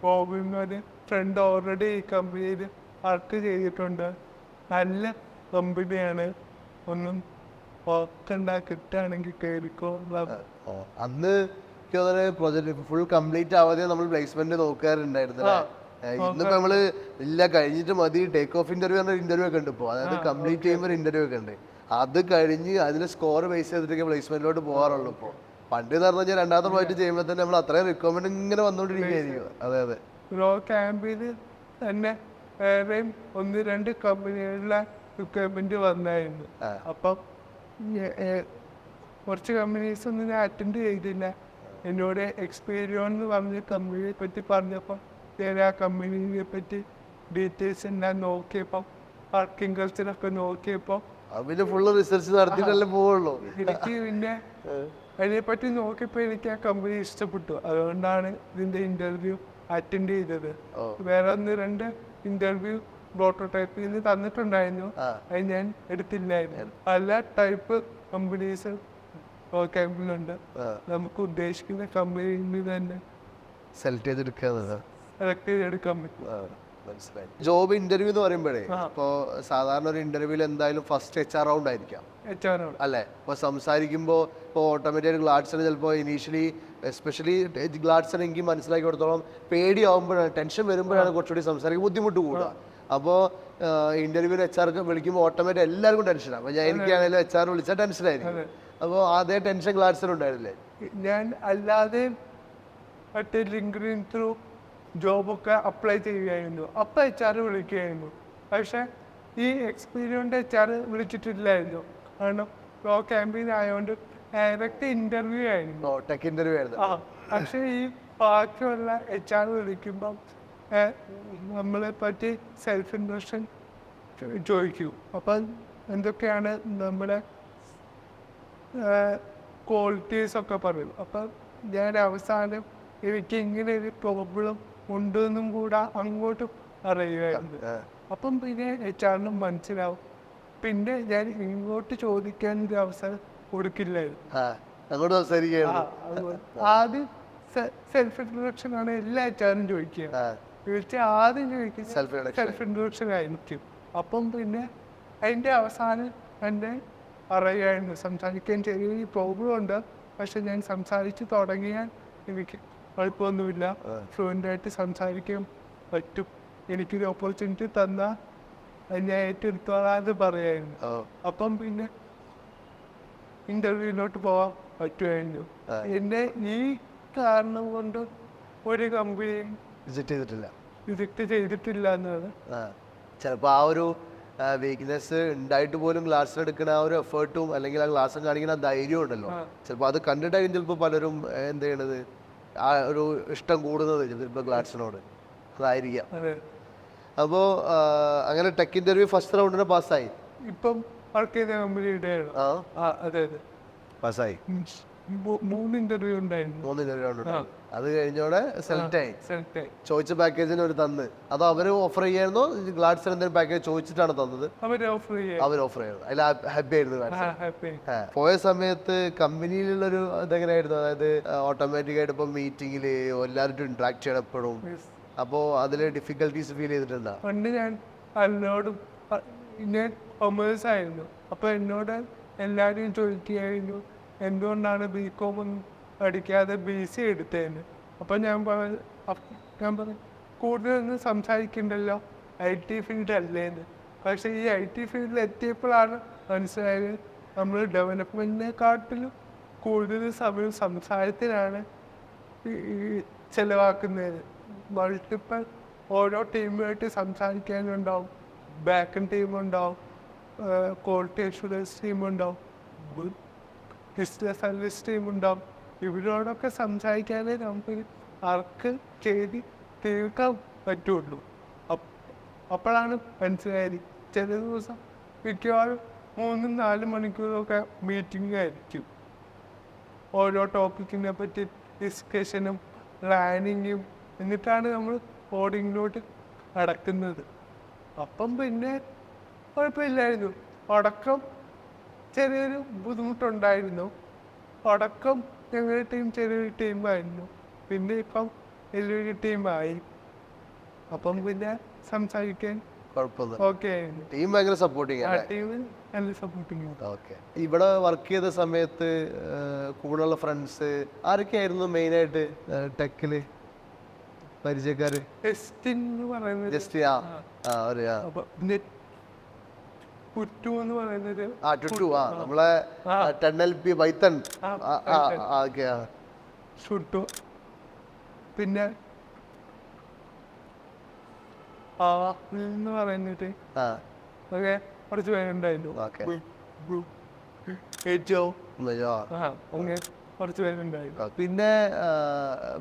ഗൂഗിളിനൊരു ഫ്രണ്ട് ഓൾറെഡി ഈ കമ്പനിയിൽ വർക്ക് ചെയ്തിട്ടുണ്ട്, നല്ല കമ്പനിയാണ്, ഒന്നും കിട്ടുകയാണെങ്കിൽ കയറിക്കോ. അന്ന് പ്രോജക്ട് ഫുൾ കംപ്ലീറ്റ് ആവാതെ നമ്മൾ പ്ലേസ്മെന്റ് നോക്കാറുണ്ടായിരുന്നു. ഇന്നിപ്പോ നമ്മള് ഇല്ല കഴിഞ്ഞിട്ട് മതി, ടേക്ക് ഓഫ് ഇന്റർവ്യൂ ഒക്കെ ഉണ്ട് ഇപ്പൊ. അതായത് കംപ്ലീറ്റ് ചെയ്യുമ്പോൾ ഇന്റർവ്യൂ ഒക്കെ ഉണ്ട്. അത് കഴിഞ്ഞ് അതിന്റെ സ്കോർ ബേസ് ചെയ്തിട്ടൊക്കെ പ്ലേസ്മെന്റിലോട്ട് പോകാറുള്ളൂ ഇപ്പൊ. പണ്ട് എന്ന് പറഞ്ഞു കഴിഞ്ഞാൽ രണ്ടാമത്തെ പ്രോജക്റ്റ് ചെയ്യുമ്പോൾ തന്നെ നമ്മൾ അത്രയും റിക്വയർമെന്റ് ഇങ്ങനെ വന്നോണ്ടിരിക്കുകയായിരിക്കും. അതെ. ക്യാമ്പിൽ തന്നെ വേറെയും 1-2 കമ്പനികളിലെ റിക്വയർമെന്റ് വന്നായിരുന്നു. അപ്പം കുറച്ച് കമ്പനീസ് ഒന്നും ഞാൻ അറ്റൻഡ് ചെയ്തില്ല. എന്നോട് എക്സ്പീരിയൻസ് എന്ന് പറഞ്ഞ കമ്പനിയെ പറ്റി പറഞ്ഞപ്പോൾ ഞാൻ ആ കമ്പനിയെ പറ്റി ഡീറ്റെയിൽസ് എല്ലാം നോക്കിയപ്പോൾ വർക്കിംഗ് കൾച്ചറൊക്കെ നോക്കിയപ്പോൾ പിന്നെ ഫുള്ള് റിസർച്ച് നടത്തിയിട്ടല്ലേ പോവുള്ളൂ. എനിക്ക് പിന്നെ അതിനെപ്പറ്റി നോക്കിയപ്പോൾ എനിക്ക് ആ കമ്പനി ഇഷ്ടപ്പെട്ടു. അതുകൊണ്ടാണ് ഇതിൻ്റെ ഇൻ്റർവ്യൂ അറ്റൻഡ് ചെയ്തത്. വേറെ 1-2 ഇൻ്റർവ്യൂ പ്രോട്ടോടൈപ്പിൽ നിന്ന് തന്നിട്ടുണ്ടായിരുന്നു, അത് ഞാൻ എടുത്തില്ലായിരുന്നു. പല ടൈപ്പ് കമ്പനീസ് ക്യാമ്പിലുണ്ട്. നമുക്ക് ഉദ്ദേശിക്കുന്ന കമ്പനിയിൽ നിന്ന് തന്നെ സെലക്ട് ചെയ്തെടുക്കുക, സെലക്ട് ചെയ്തെടുക്കാൻ പറ്റും. മനസ്സിലായി. ജോബ് ഇന്റർവ്യൂ എന്ന് പറയുമ്പോഴേ ഇപ്പോ സാധാരണ ഒരു ഇന്റർവ്യൂവിൽ എന്തായാലും ഫസ്റ്റ് HR റൗണ്ട് ആയിരിക്കാം അല്ലേ? ഇപ്പൊ സംസാരിക്കുമ്പോൾ ഇപ്പോൾ ഓട്ടോമാറ്റിക് ഗ്ലാഡ്സൺ ചിലപ്പോൾ ഇനീഷ്യലി എസ്പെഷ്യലി ഗ്ലാഡ്സൺ എനിക്ക് മനസ്സിലാക്കി കൊടുത്തോളം പേടിയാവുമ്പോഴാണ്, ടെൻഷൻ വരുമ്പോഴാണ് കുറച്ചുകൂടി സംസാരിക്കാൻ ബുദ്ധിമുട്ട് കൂടുക. അപ്പോൾ ഇന്റർവ്യൂവിന് HR വിളിക്കുമ്പോൾ ഓട്ടോമാറ്റിക് എല്ലാവർക്കും ടെൻഷനാണ്. അപ്പോൾ എനിക്കാണെങ്കിലും HR വിളിച്ചാൽ ടെൻഷനായിരിക്കും. അപ്പോൾ അതേ ടെൻഷൻ ഗ്ലാഡ്സൺ ഉണ്ടായിരുന്നില്ലേ? ഞാൻ അല്ലാതെ മറ്റേ ലിങ്ക്ഡിൻ ത്രൂ ജോബൊക്കെ അപ്ലൈ ചെയ്യുകയായിരുന്നു. അപ്പോൾ HR വിളിക്കുകയായിരുന്നു. പക്ഷേ ഈ എക്സ്പീരിയൻസ് HR വിളിച്ചിട്ടില്ലായിരുന്നു. കാരണം പ്രോ ക്യാമ്പയിൻ ആയതുകൊണ്ട് ഡയറക്റ്റ് ഇൻ്റർവ്യൂ ആയിരുന്നു. ടെക് ഇൻ്റർവ്യൂ ആയിരുന്നു. പക്ഷേ ഈ ബാക്കിയുള്ള HR വിളിക്കുമ്പം നമ്മളെ പറ്റി സെൽഫ് ഇൻട്രൊഡക്ഷൻ ചോദിക്കും. അപ്പം എന്തൊക്കെയാണ് നമ്മുടെ ക്വാളിറ്റീസൊക്കെ പറയും. അപ്പം ഞാൻ അവസാനം എനിക്ക് ഇങ്ങനെ ഒരു പ്രോബ്ലം ഉണ്ടെന്നും കൂടെ അങ്ങോട്ട് പറയുമായിരുന്നു. അപ്പം പിന്നെ HR മനസ്സിലാവും. പിന്നെ ഞാൻ ഇങ്ങോട്ട് ചോദിക്കാനൊരു അവസരം കൊടുക്കില്ലായിരുന്നു. ആദ്യം സെൽഫ് ഇൻട്രൊഡക്ഷൻ ആണ് എല്ലാ HR ചോദിക്കുക. ആദ്യം ചോദിക്കുന്നത് സെൽഫ് ഇൻട്രൊഡക്ഷൻ ആയിരിക്കും. അപ്പം പിന്നെ അതിൻ്റെ അവസാനം തന്നെ പറയുമായിരുന്നു സംസാരിക്കാൻ ചെറിയ പ്രോബ്ലം ഉണ്ട്, പക്ഷെ ഞാൻ സംസാരിച്ച് തുടങ്ങിയാൽ എനിക്ക് കുഴപ്പമൊന്നുമില്ല, ഫ്ലുവൻ്റായിട്ട് സംസാരിക്കാൻ പറ്റും, എനിക്കൊരു ഓപ്പർച്യൂണിറ്റി തന്നാൽ ഞാൻ ഏറ്റെടുത്തോളാന്ന് പറയായിരുന്നു. അപ്പം പിന്നെ ഇൻ്റർവ്യൂവിലോട്ട് പോകാൻ പറ്റുമായിരുന്നു. എന്നെ ഈ കാരണം കൊണ്ട് ഒരു കമ്പനിയും റിജക്റ്റ് ചെയ്തിട്ടില്ല എന്നാണ്. ചിലപ്പോൾ ആ ഒരു വീക്ക്നെസ് ഉണ്ടായിട്ട് പോലും ക്ലാസ് എടുക്കുന്ന ആ ഒരു എഫേർട്ടും അല്ലെങ്കിൽ ആ ക്ലാസ് കാണിക്കുന്ന ധൈര്യം ഉണ്ടല്ലോ, ചിലപ്പോൾ അത് കണ്ടിട്ടായിരിക്കും ചിലപ്പോൾ പലരും എന്ത് ചെയ്യണത്, ആ ഒരു ഇഷ്ടം കൂടുന്നത് ചിലപ്പോൾ ക്ലാസിനോട് അതായിരിക്കാം. അപ്പോൾ അങ്ങനെ ടെക് ഇന്റർവ്യൂ ഫസ്റ്റ് റൗണ്ടിന് പാസ്സായി. ഇപ്പം വർക്ക് ചെയ്ത കമ്പനിയുടെ അതെ പാസ്സായി. 3 ഇന്റർവ്യൂ ഉണ്ടായിരുന്നു. 3 ഇന്റർവ്യൂ ഉണ്ട്. അത് കഴിഞ്ഞോടെ സെലക്ട് ആയി. ചോദിച്ച പാക്കേജിന് ഒരു തന്ന്, അതോ അവര് ഓഫർ ചെയ്യായിരുന്നോ? ഗ്ലാഡ്സൺ എന്തെങ്കിലും പാക്കേജ് ചോദിച്ചിട്ടാണ് തന്നത്? അവർ ഓഫർ ചെയ്യുന്നു. അതിൽ ഹാപ്പി ആയിരുന്നു. പോയ സമയത്ത് കമ്പനിയിലുള്ളൊരു ഇതെങ്ങനെയായിരുന്നു? അതായത് ഓട്ടോമാറ്റിക് ആയിട്ട് ഇപ്പൊ മീറ്റിംഗില് എല്ലാവരും ഇന്ററാക്ട് ചെയ്യണം എപ്പോഴും. അപ്പോ അതില് ഡിഫിക്കൽട്ടീസ് ഫീൽ ചെയ്തിട്ടുണ്ടോ? പണ്ട് ഞാൻ എന്നോടും ഞാൻ കൊമേഴ്സ് ആയിരുന്നു. അപ്പൊ എന്നോട് എല്ലാവരും ചോദിക്കുകയായിരുന്നു എന്തുകൊണ്ടാണ് BCom പഠിക്കാതെ BC എടുത്തതെന്ന്. അപ്പം ഞാൻ പറഞ്ഞു കൂടുതലൊന്നും സംസാരിക്കണ്ടല്ലോ, IT ഫീൽഡ് അല്ലേന്ന്. പക്ഷേ ഈ IT ഫീൽഡിൽ എത്തിയപ്പോഴാണ് മനസ്സിലായത് നമ്മൾ ഡെവലപ്മെൻറ്റിനെക്കാട്ടിലും കൂടുതൽ സമയം സംസാരത്തിനാണ് ചിലവാക്കുന്നത്. മൾട്ടിപ്പിൾ ഓരോ ടീമുമായിട്ട് സംസാരിക്കാനുണ്ടാവും, ബാക്കൻഡ് ടീമുണ്ടാവും, ക്വാളിറ്റി അഷ്വറൻസ് ടീമുണ്ടാവും, ബിസിനസ് അനലിസ്റ്റ് ടീമുണ്ടാവും. ഇവരോടൊക്കെ സംസാരിക്കാനേ നമുക്ക് വർക്ക് ചെയ്ത് തീർക്കാൻ പറ്റുള്ളൂ. അപ്പോഴാണ് മനസ്സിലായത് ചില ദിവസം മിക്കവാറും 3-4 മണിക്കൂറൊക്കെ മീറ്റിംഗ് ആയിരിക്കും. ഓരോ ടോപ്പിക്കിനെ പറ്റി ഡിസ്കഷനും പ്ലാനിങ്ങും, എന്നിട്ടാണ് നമ്മൾ കോഡിങ്ങിലോട്ട് നടക്കുന്നത്. അപ്പം പിന്നെ കുഴപ്പമില്ലായിരുന്നു. തുടക്കം ചെറിയൊരു ബുദ്ധിമുട്ടുണ്ടായിരുന്നു. തുടക്കം ഞങ്ങളുടെ ടീം ചെറിയൊരു ടീമായിരുന്നു, പിന്നെ ഇപ്പം വലിയൊരു ടീമായി. അപ്പം പിന്നെ സംസാരിക്കാൻ ടീം ഭയങ്കര സപ്പോർട്ടിങ്. ഇവിടെ വർക്ക് ചെയ്ത സമയത്ത് കൂടെയുള്ള ഫ്രണ്ട്സ് ആരൊക്കെയായിരുന്നു മെയിൻ ആയിട്ട് ടെക്കില് പരിചയക്കാര്? നമ്മളെ 10LP പൈത്തൺ. പിന്നെ പറയുന്നിട്ട് കുറച്ച് പേരുണ്ടായിരുന്നു. അയ്യോ. അങ്ങനെ കുറച്ച് പേരുണ്ടായിരുന്നു. പിന്നെ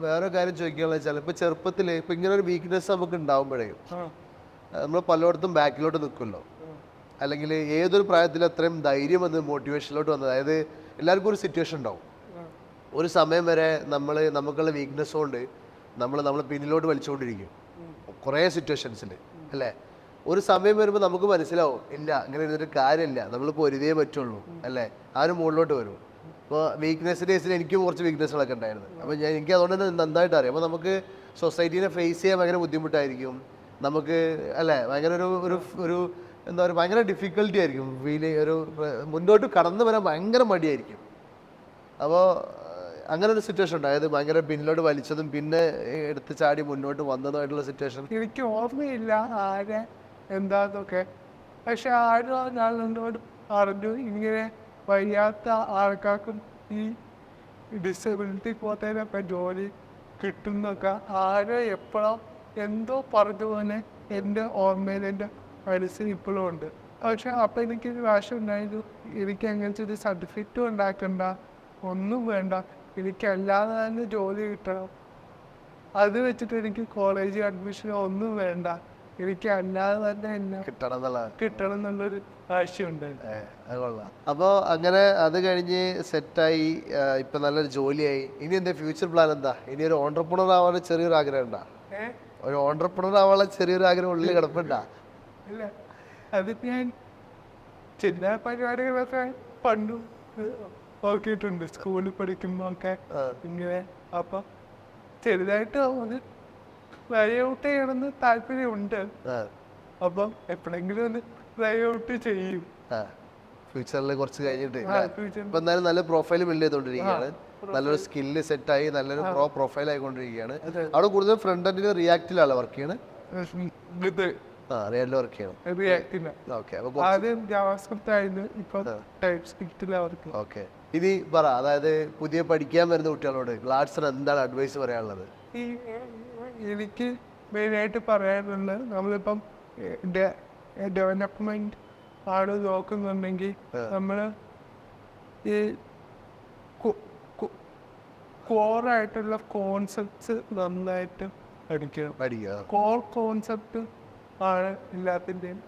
വേറെ കാര്യം ചോദിക്കാനുള്ള വെച്ചാൽ ഇപ്പൊ ചെറുപ്പത്തിൽ ഇപ്പൊ ഇങ്ങനെ ഒരു വീക്ക്നെസ് നമുക്ക് ഉണ്ടാവുമ്പോഴേ നമ്മൾ പലയിടത്തും ബാക്കിലോട്ട് നിൽക്കുമല്ലോ, അല്ലെങ്കിൽ ഏതൊരു പ്രായത്തിൽ അത്രയും ധൈര്യം വന്ന് മോട്ടിവേഷനിലോട്ട് വന്നത്, അതായത് എല്ലാവർക്കും ഒരു സിറ്റുവേഷൻ ഉണ്ടാവും. ഒരു സമയം വരെ നമുക്കുള്ള വീക്ക്നെസ് കൊണ്ട് നമ്മൾ പിന്നിലോട്ട് വലിച്ചുകൊണ്ടിരിക്കും കുറേ സിറ്റുവേഷൻസിൽ അല്ലേ. ഒരു സമയം വരുമ്പോൾ നമുക്ക് മനസ്സിലാവും ഇല്ല അങ്ങനെ ഇരുന്നൊരു കാര്യമില്ല, നമ്മളിപ്പോൾ ഒരുതേ പറ്റുള്ളൂ അല്ലേ, ആ ഒരു മുകളിലോട്ട് വരും. ഇപ്പോൾ വീക്ക്നെസ് ഡേയ്സിൽ എനിക്കും കുറച്ച് വീക്ക്നെസ്സുകളൊക്കെ ഉണ്ടായിരുന്നു. അപ്പോൾ എനിക്ക് അതുകൊണ്ട് തന്നെ നന്നായിട്ട് അറിയാം. അപ്പോൾ നമുക്ക് സൊസൈറ്റീനെ ഫേസ് ചെയ്യാൻ ഭയങ്കര ബുദ്ധിമുട്ടായിരിക്കും നമുക്ക് അല്ലേ, ഭയങ്കര ഒരു എന്താ പറയുക, ഭയങ്കര ഡിഫിക്കൽട്ടി ആയിരിക്കും ഒരു മുന്നോട്ട് കടന്നു വരാൻ ഭയങ്കര മടിയായിരിക്കും. അപ്പോൾ അങ്ങനെ ഒരു സിറ്റുവേഷൻ ഉണ്ട്, അതായത് ഭയങ്കര പിന്നിലോട്ട് വലിച്ചതും പിന്നെ എടുത്ത് ചാടി മുന്നോട്ട് വന്നതുമായിട്ടുള്ള സിറ്റുവേഷൻ. എനിക്ക് ഓർമ്മയില്ല ആരെ എന്താന്നൊക്കെ, പക്ഷെ ആരോ ഞാൻ എന്നോട് പറഞ്ഞു ഇങ്ങനെ വയ്യാത്ത ആൾക്കാർക്കും ഈ ഡിസബിലിറ്റി പോത്തതിനൊക്കെ ജോലി കിട്ടുന്നൊക്കെ ആരോ എപ്പോഴോ എന്തോ പറഞ്ഞ പോലെ എൻ്റെ ഓർമ്മയിൽ എൻ്റെ മനസ്സിൽ ഇപ്പോഴും ഉണ്ട്. പക്ഷെ അപ്പം എനിക്കൊരു വാശം ഉണ്ടായിരുന്നു, എനിക്ക് അങ്ങനത്തെ ഒരു സർട്ടിഫിക്കറ്റും ഉണ്ടാക്കണ്ട, ഒന്നും വേണ്ട, എനിക്കല്ലാതെ തന്നെ ജോലി കിട്ടണം, അത് വെച്ചിട്ട് എനിക്ക് കോളേജ് അഡ്മിഷൻ ഒന്നും വേണ്ട, എനിക്ക് അല്ലാതെ തന്നെ എല്ലാം കിട്ടണം എന്നുള്ളൊരു ആശയമുണ്ടായിരുന്നു. അപ്പോൾ അങ്ങനെ അത് കഴിഞ്ഞ് സെറ്റായി, ഇപ്പൊ നല്ലൊരു ജോലിയായി. ഇനി എന്താ ഫ്യൂച്ചർ പ്ലാൻ എന്താ? ഇനി ഒരു ഓൺട്രപ്രണർ ആവാൻ ചെറിയൊരു ആഗ്രഹം ഉണ്ടാ? ഒരു ഓൺട്രപ്രണർ ആവാനുള്ള ചെറിയൊരു ആഗ്രഹം ഉള്ളിൽ കിടപ്പുണ്ടാ? ഇല്ല, അത് ഞാൻ ചില പരിപാടികളൊക്കെ പണ്ടും നോക്കിയിട്ടുണ്ട് സ്കൂളിൽ പഠിക്കുമ്പോ ഒക്കെ ഇങ്ങനെ. അപ്പൊ ചെറുതായിട്ട് ഒന്ന് ഫ്ലൈ ഔട്ട് ചെയ്യണമെന്ന് താല്പര്യമുണ്ട്. അപ്പം എപ്പോഴെങ്കിലും ഒന്ന് ഫ്ലൈ ഔട്ട് ചെയ്യും ഫ്യൂച്ചറിൽ കുറച്ച് കഴിഞ്ഞിട്ട്. ഇപ്പൊ എന്തായാലും നല്ല പ്രൊഫൈൽ ബിൽഡ് ചെയ്തോണ്ടിരിക്കുകയാണ്, നല്ലൊരു സ്കില്ല് സെറ്റായി നല്ലൊരു പ്രൊഫൈൽ ആയിക്കൊണ്ടിരിക്കുകയാണ്. അവിടെ കൂടുതൽ ഫ്രണ്ട് എൻഡിൽ റിയാക്റ്റിലാണ് വർക്ക് ചെയ്യണത്. ഇനി പറ, അതായത് പുതിയ പഠിക്കാൻ വരുന്ന കുട്ടികളോട് ഗ്ലാഡ്സൺ എന്താണ് അഡ്വൈസ് പറയാനുള്ളത്? എനിക്ക് മെയിനായിട്ട് പറയാനുള്ളത്, നമ്മളിപ്പം ഡെവലപ്മെന്റ് ആണ് നോക്കുന്നുണ്ടെങ്കിൽ നമ്മൾ ഈ കോറായിട്ടുള്ള കോൺസെപ്റ്റ്സ് നന്നായിട്ട് പഠിക്കണം. കോർ കോൺസെപ്റ്റ് ആണ് എല്ലാത്തിൻ്റെയും.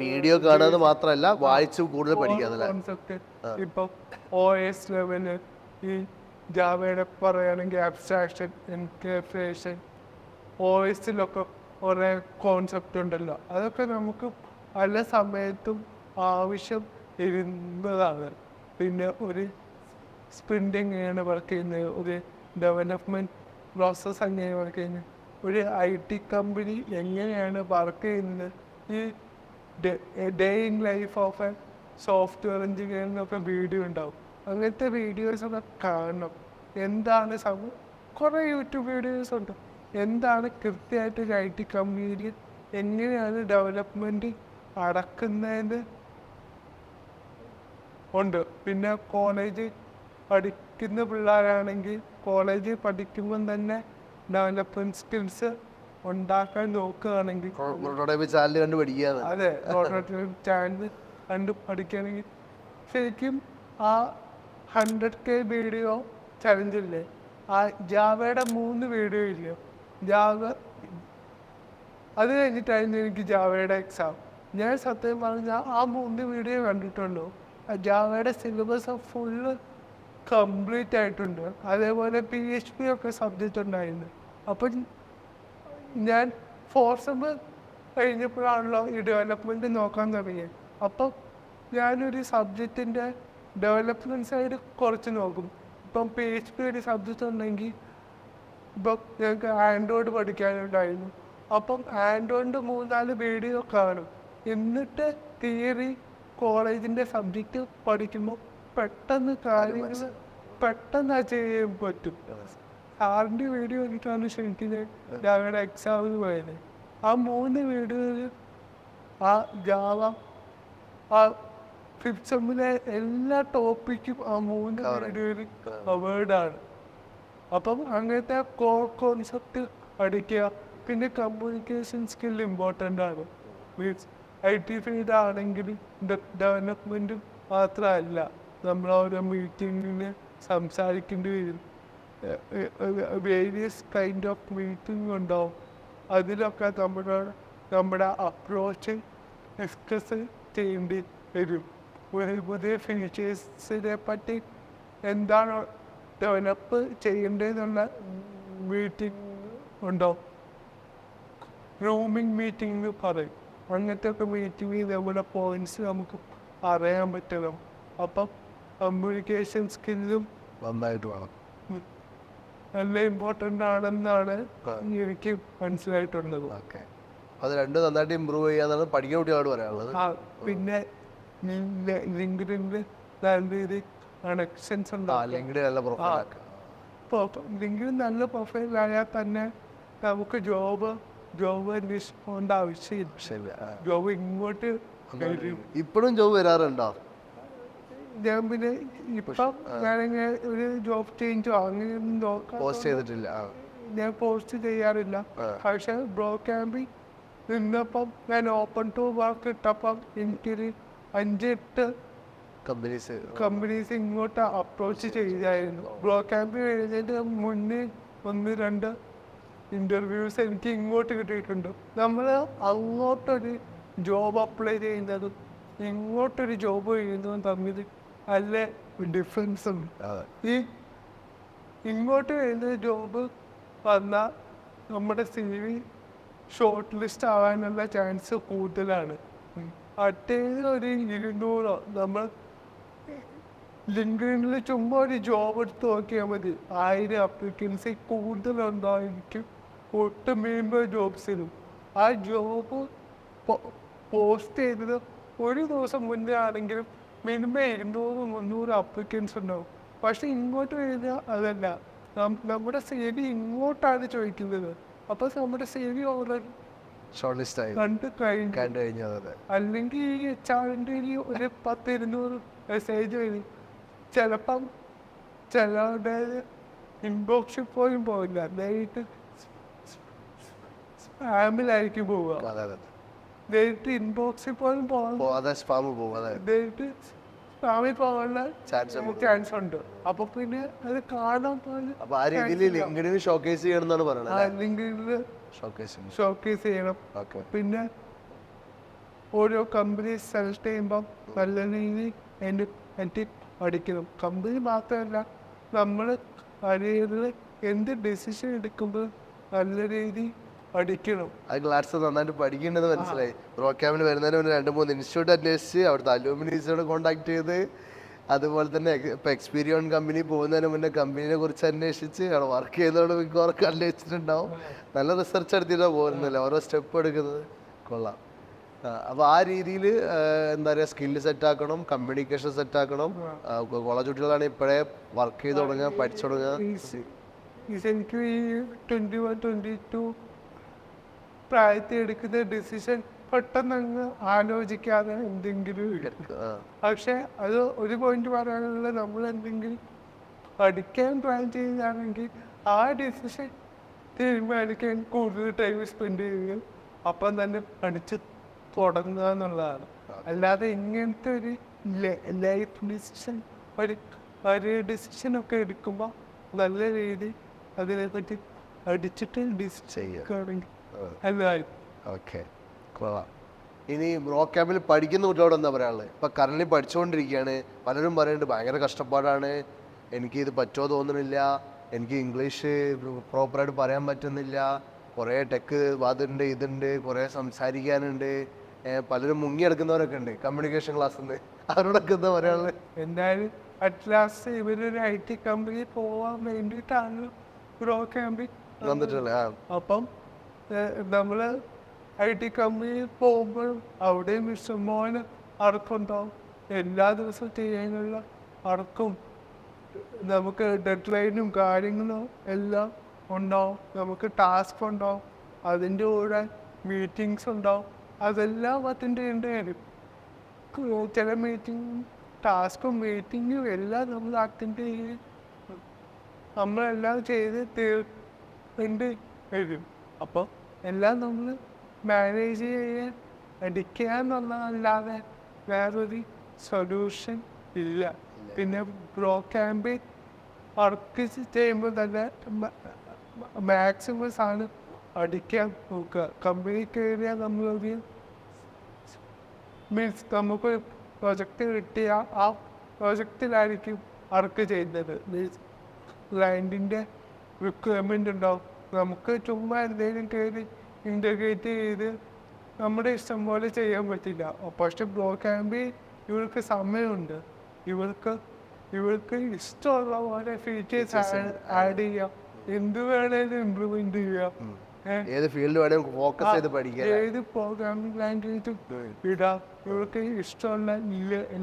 വീഡിയോ കാണുന്നത് മാത്രമല്ല വായിച്ചു കൂടുതൽ പഠിക്കുക. കോൺസെപ്റ്റ് ഇപ്പം OS ലെവല്, ഈ ജാവയുടെ പറയുകയാണെങ്കിൽ അബ്സ്ട്രാക്ഷൻ, എൻക്യാപ്സുലേഷൻ, OSലൊക്കെ കുറേ കോൺസെപ്റ്റ് ഉണ്ടല്ലോ, അതൊക്കെ നമുക്ക് പല സമയത്തും ആവശ്യം ഇരുന്നതാണ്. പിന്നെ ഒരു സ്പ്രിൻ്റ് എങ്ങനെയാണ് വർക്ക് ചെയ്യുന്നത്, ഒരു ഡെവലപ്മെൻറ്റ് പ്രോസസ്സ് എങ്ങനെയാണ് വർക്ക് ചെയ്യുന്നത്, ഒരു IT കമ്പനി എങ്ങനെയാണ് വർക്ക് ചെയ്യുന്നത്, ഈ day in life of a software എഞ്ചിനീയറിനൊക്കെ വീഡിയോ ഉണ്ടാവും. അങ്ങനത്തെ വീഡിയോസൊക്കെ കാണണം. എന്താണ് കുറേ യൂട്യൂബ് വീഡിയോസ് ഉണ്ട്, എന്താണ് കൃത്യമായിട്ട് ഒരു IT കമ്പനിയിൽ എങ്ങനെയാണ് ഡെവലപ്മെൻറ്റ് നടക്കുന്നതെന്ന് ഉണ്ട്. പിന്നെ കോളേജ് പഠിക്കുന്ന പിള്ളേരാണെങ്കിൽ കോളേജിൽ പഠിക്കുമ്പം തന്നെ ഡെവലപ്മെൻറ്റ് സ്കിൽസ് ഉണ്ടാക്കാൻ നോക്കുകയാണെങ്കിൽ, അതെ ചാനൽ കണ്ട് പഠിക്കുകയാണെങ്കിൽ ശരിക്കും ആ 100K വീഡിയോ ചലഞ്ചില്ലേ, ആ ജാവയുടെ 3 വീഡിയോ ഇല്ലയോ, ജാവ അത് കഴിഞ്ഞിട്ടായിരുന്നു എനിക്ക് ജാവയുടെ എക്സാം. ഞാൻ സത്യം പറഞ്ഞാൽ ആ 3 വീഡിയോ കണ്ടിട്ടുള്ളൂ. ജാവയുടെ സിലബസ് ഫുള്ള് കംപ്ലീറ്റ് ആയിട്ടുണ്ട്. അതേപോലെ PHP ഒക്കെ സബ്ജക്റ്റ് ഉണ്ടായിരുന്നു. അപ്പം ഞാൻ 4th സെം കഴിഞ്ഞപ്പോഴാണല്ലോ ഈ ഡെവലപ്മെൻറ്റ് നോക്കാൻ തുടങ്ങിയത്. അപ്പം ഞാനൊരു സബ്ജക്റ്റിൻ്റെ ഡെവലപ്മെൻറ്റ് സൈഡ് കുറച്ച് നോക്കും. ഇപ്പം PHP ഒരു സബ്ജക്റ്റ് ഉണ്ടെങ്കിൽ ഇപ്പം ഞങ്ങൾക്ക് ആൻഡ്രോയിഡ് പഠിക്കാനുണ്ടായിരുന്നു. അപ്പം ആൻഡ്രോയിഡിൻ്റെ 3-4 വീഡിയോ കാണും. എന്നിട്ട് തിയറി കോളേജിൻ്റെ സബ്ജക്റ്റ് പഠിക്കുമ്പോൾ പെട്ടെന്ന് കാര്യങ്ങൾ പെട്ടെന്ന് ചെയ്യാൻ പറ്റും. സാറിൻ്റെ വീഡിയോ എനിക്കാണ് ശരിക്കും ഞങ്ങളുടെ എക്സാമിന് പോയത്. ആ 3 വീഡിയോയിൽ ആ ജാവ ആ 5th സെമ്മിലെ എല്ലാ ടോപ്പിക്കും ആ 3 വീഡിയോയിൽ കവേർഡാണ്. അപ്പം അങ്ങനത്തെ കോർ കോൺസെപ്റ്റ് പഠിക്കുക. പിന്നെ കമ്മ്യൂണിക്കേഷൻ സ്കിൽ ഇമ്പോർട്ടൻ്റ് ആണ്. മീൻസ് IT ഫീൽഡ് ആണെങ്കിൽ ഡെവലപ്മെൻറ്റും മാത്രമല്ല, നമ്മൾ ഓരോ മീറ്റിങ്ങിന് സംസാരിക്കേണ്ടി വരും. വേരിയസ് കൈൻഡ് ഓഫ് മീറ്റിംഗ് ഉണ്ടാവും. അതിലൊക്കെ നമ്മുടെ അപ്രോച്ച് എക്സ്പ്രസ് ചെയ്യേണ്ടി വരും. പുതിയ ഫീച്ചേഴ്സിനെ പറ്റി എന്താണ് ഡെവലപ്പ് ചെയ്യേണ്ടതെന്നുള്ള മീറ്റിംഗ് ഉണ്ടാവും. റൂമിംഗ് മീറ്റിംഗ് എന്ന് പറയും. അങ്ങനത്തെ ഒക്കെ മീറ്റിംഗിൽ നമ്മുടെ പോയിന്റ്സ് നമുക്ക് അറിയാൻ പറ്റണം. അപ്പം കമ്മ്യൂണിക്കേഷൻ സ്കില്ലും നന്നായിട്ട് വേണം. നല്ല ഇമ്പോർട്ടൻ്റ് ആണെന്നാണ് എനിക്ക് മനസ്സിലായിട്ടുള്ളത്. ഓക്കെ, അത് രണ്ടും നന്നായിട്ട് ഇമ്പ്രൂവ് ചെയ്യാന്നാണ് പഠിക്കുന്ന കുട്ടികളോട് പറയാനുള്ളത്. പിന്നെ ലിങ്ക്ഡിനിൽ നല്ല രീതി കണക്ഷൻസ് ഉണ്ടാവും. ലിങ്ക്ഡിൻ നല്ല പ്രൊഫൈലായാൽ തന്നെ നമുക്ക് ജോബ് അന്വേഷിക്കേണ്ട ആവശ്യമില്ല. ജോബ് ഇങ്ങോട്ട് ഇപ്പോഴും ജോബ് വരാറുണ്ടോ? ഞാൻ പിന്നെ ഇപ്പം ഞാനിങ്ങനെ ഒരു ജോബ് ചേഞ്ചോ അങ്ങനെയൊന്നും പോസ്റ്റ് ചെയ്തിട്ടില്ല. ഞാൻ പോസ്റ്റ് ചെയ്യാറില്ല. പക്ഷെ ബ്രോ ക്യാമ്പിൽ നിന്നപ്പം ഞാൻ ഓപ്പൺ ടു വർക്ക് ഇട്ടപ്പം എനിക്കൊരു 5-8 കമ്പനീസ് ഇങ്ങോട്ട് അപ്രോച്ച് ചെയ്തായിരുന്നു. ബ്രോ ക്യാമ്പിൽ എഴുതിയിട്ട് മുന്നേ 1-2 ഇൻ്റർവ്യൂസ് എനിക്ക് ഇങ്ങോട്ട് കിട്ടിയിട്ടുണ്ട്. നമ്മൾ അങ്ങോട്ടൊരു ജോബ് അപ്ലൈ ചെയ്യുന്നതും ഇങ്ങോട്ടൊരു ജോബ് ചെയ്യുന്നതും തമ്മിൽ നല്ല ഡിഫറൻസ് ഉണ്ട്. ഈ ഇങ്ങോട്ട് വരുന്ന ജോബ് വന്നാൽ നമ്മുടെ CV ഷോർട്ട് ലിസ്റ്റ് ആവാനുള്ള ചാൻസ് കൂടുതലാണ്. അറ്റേന്ന് ഒരു 200 നമ്മൾ ലിങ്ക്ഡിനിൽ ചുമ്മാ ഒരു ജോബ് എടുത്ത് നോക്കിയാൽ മതി. 1000 അപ്ലിക്കൻസ് കൂടുതലുണ്ടായിരിക്കും ഒട്ടുമേമ്പോ ജോബ്സിനും. ആ ജോബ് പോസ്റ്റ് ചെയ്തത് ഒരു ദിവസം മുന്നേ ആണെങ്കിലും മിനിമം 200-300 അപ്ലിക്കൻസ് ഉണ്ടാവും. പക്ഷെ ഇങ്ങോട്ട് കഴിഞ്ഞാൽ അതല്ല, നമ്മുടെ CV ഇങ്ങോട്ടാണ് ചോദിക്കുന്നത്. അപ്പോൾ നമ്മുടെ CV ഓൾറെഡി ഷോർട്ട് ലിസ്റ്റ് ആയി കണ്ടു കഴിഞ്ഞു. അല്ലെങ്കിൽ ഈ HR-ന്റെ ഒരു 10-200 മെസ്സേജ് വരും. ചിലപ്പം ചിലരുടെ ഇൻബോക്സിൽ പോലും പോകില്ല, നേരിട്ട് സ്പാമിലായിരിക്കും പോവുക. നേരിട്ട് ഇൻബോക്സിൽ പോലും നേരിട്ട് സ്പാമിൽ പോകാനുള്ള ചാൻസ് ഉണ്ട്. അപ്പൊ പിന്നെ അത് കാണാൻ ലിങ്ക്ഡിനിൽ ഷോക്കേസ് ചെയ്യണം. പിന്നെ ഓരോ കമ്പനി സെലക്ട് ചെയ്യുമ്പം നല്ല രീതിയിൽ പഠിക്കണം. കമ്പനി മാത്രമല്ല, നമ്മൾ കരിയറിൽ എന്ത് ഡിസിഷൻ എടുക്കുമ്പോൾ നല്ല രീതി പഠിക്കണം. അത് ക്ലാസ് നന്നായിട്ട് പഠിക്കേണ്ടത് മനസ്സിലായി. ബ്രോ ക്യാമ്പിന് വരുന്നതിന് മുന്നേ 2-3 ഇൻസ്റ്റിറ്റ്യൂട്ട് അന്വേഷിച്ച് അവിടുത്തെ അലൂമിനീസിനോട് കോൺടാക്ട് ചെയ്ത്, അതുപോലെ തന്നെ ഇപ്പോൾ എക്സ്പീരിയൻസ് കമ്പനി പോകുന്നതിന് മുന്നേ കമ്പനീനെ കുറിച്ച് അന്വേഷിച്ച് അവിടെ വർക്ക് ചെയ്തതോട് മിക്കവാറും അന്വേഷിച്ചിട്ടുണ്ടാവും. നല്ല റിസർച്ച് നടത്തിയിട്ടാണ് പോകുന്നില്ല, ഓരോ സ്റ്റെപ്പ് എടുക്കുന്നത്. കൊള്ളാം. അപ്പോൾ ആ രീതിയിൽ എന്താ പറയുക, സ്കില്ല് സെറ്റാക്കണം, കമ്മ്യൂണിക്കേഷൻ സെറ്റാക്കണം. കോളേജ് കുട്ടികളാണ് ഇപ്പോഴേ വർക്ക് ചെയ്ത് തുടങ്ങുക, പഠിച്ചു തുടങ്ങുക. എനിക്ക് ഈ 21-22 പ്രായത്തിൽ എടുക്കുന്ന ഡിസിഷൻ പെട്ടെന്ന് അങ്ങ് ആലോചിക്കാതെ എന്തെങ്കിലും പക്ഷെ അത് ഒരു പോയിന്റ് പറയാനുള്ള, നമ്മൾ എന്തെങ്കിലും പഠിക്കാൻ പ്ലാൻ ചെയ്യുകയാണെങ്കിൽ ആ ഡിസിഷൻ തീരുമാനിക്കാൻ കൂടുതൽ ടൈം സ്പെൻഡ് ചെയ്യുകയും അപ്പം തന്നെ പഠിച്ച് തുടങ്ങുക എന്നുള്ളതാണ്. അല്ലാതെ ഇങ്ങനത്തെ ഒരു ലൈഫ് ഡിസിഷൻ, ഒരു ഡിസിഷനൊക്കെ എടുക്കുമ്പോൾ നല്ല രീതി അതിനെപ്പറ്റി പഠിച്ചിട്ട് ഡിസിഷൻ ചെയ്യുകയാണെങ്കിൽ അല്ലായിരുന്നു. ഓക്കെ, കൊള്ളാം. ഇനി ബ്രോ ക്യാമ്പിൽ പഠിക്കുന്ന കുട്ടികളോട് എന്താ പറയാനുള്ളത്? ഇപ്പം കറന്റ് പഠിച്ചുകൊണ്ടിരിക്കുകയാണ്, പലരും പറയുന്നുണ്ട് ഭയങ്കര കഷ്ടപ്പാടാണ്, എനിക്ക് ഇത് പറ്റുമോ തോന്നുന്നില്ല, എനിക്ക് ഇംഗ്ലീഷ് പ്രോപ്പറായിട്ട് പറയാൻ പറ്റുന്നില്ല, കുറേ ടെക്ക് അതുണ്ട് ഇതുണ്ട്, കുറേ സംസാരിക്കാനുണ്ട്, പലരും മുങ്ങിയെടുക്കുന്നവരൊക്കെ ഉണ്ട് കമ്മ്യൂണിക്കേഷൻ ക്ലാസ്സിൽ നിന്ന്. അവരോടൊക്കെ എന്താ പറയാനുള്ളത്? എന്തായാലും അറ്റ് ലാസ്റ്റ് ഇവരൊരു IT കമ്പനിയിൽ പോകാൻ വേണ്ടിയിട്ടാണ് ബ്രോ ക്യാമ്പിൽ വന്നിട്ടുള്ളത്. അപ്പം നമ്മൾ IT കമ്പനിയിൽ പോകുമ്പോഴും അവിടെയും ഇഷ്ടംപോലെ വർക്കുണ്ടാവും. എല്ലാ ദിവസവും ചെയ്യാനുള്ള വർക്കും നമുക്ക് ഡെഡ് ലൈനും കാര്യങ്ങളും എല്ലാം ഉണ്ടാവും. നമുക്ക് ടാസ്ക് ഉണ്ടാവും, അതിൻ്റെ കൂടെ മീറ്റിങ്സ് ഉണ്ടാവും. അതെല്ലാം അറ്റൻഡ് ചെയ്യേണ്ടി വരും. ചില ടാസ്കും മീറ്റിങ്ങും എല്ലാം നമ്മൾ അറ്റൻഡ് ചെയ്ത് നമ്മളെല്ലാം ചെയ്ത് തീർക്കേണ്ടി വരും. അപ്പോൾ എല്ലാം നമ്മൾ മാനേജ് ചെയ്യാൻ പഠിക്കുക എന്നുള്ളതല്ലാതെ വേറൊരു സൊല്യൂഷൻ ഇല്ല. പിന്നെ ബ്രോ ക്യാമ്പിൽ വർക്ക് ചെയ്യുമ്പോൾ തന്നെ മാക്സിമം സാധനം അടിക്കാൻ നോക്കുക. കമ്പനി കയറിയാൽ നമ്മളൊരു മീൻസ് നമുക്ക് പ്രൊജക്റ്റ് കിട്ടിയ ആ പ്രൊജക്റ്റിലായിരിക്കും വർക്ക് ചെയ്യുന്നത്. മീൻസ് ക്ലയൻറ്റിൻ്റെ റിക്വയർമെൻ്റ് ഉണ്ടാവും. നമുക്ക് ചുമ്മാ എന്തെങ്കിലും കയറി ഇൻ്റഗ്രേറ്റ് ചെയ്ത് നമ്മുടെ ഇഷ്ടം പോലെ ചെയ്യാൻ പറ്റില്ല. പക്ഷെ ബ്രോ ക്യാമ്പിൽ ഇവർക്ക് സമയമുണ്ട്. ഇവർക്ക് ഇഷ്ടമുള്ള പോലെ ഫീച്ചേഴ്സ് ആഡ് ചെയ്യാം, എന്ത് വേണേലും ഇംപ്ലിമെന്റ് ചെയ്യാം. ഏത് ഫീൽഡ് വേണമെങ്കിലും ഫോക്കസ് ചെയ്ത് പഠിക്കാം, ഏത് പ്രോഗ്രാമിംഗ് ലാംഗ്വേജ് വിടാം. ഇവർക്ക് ഇഷ്ടമുള്ള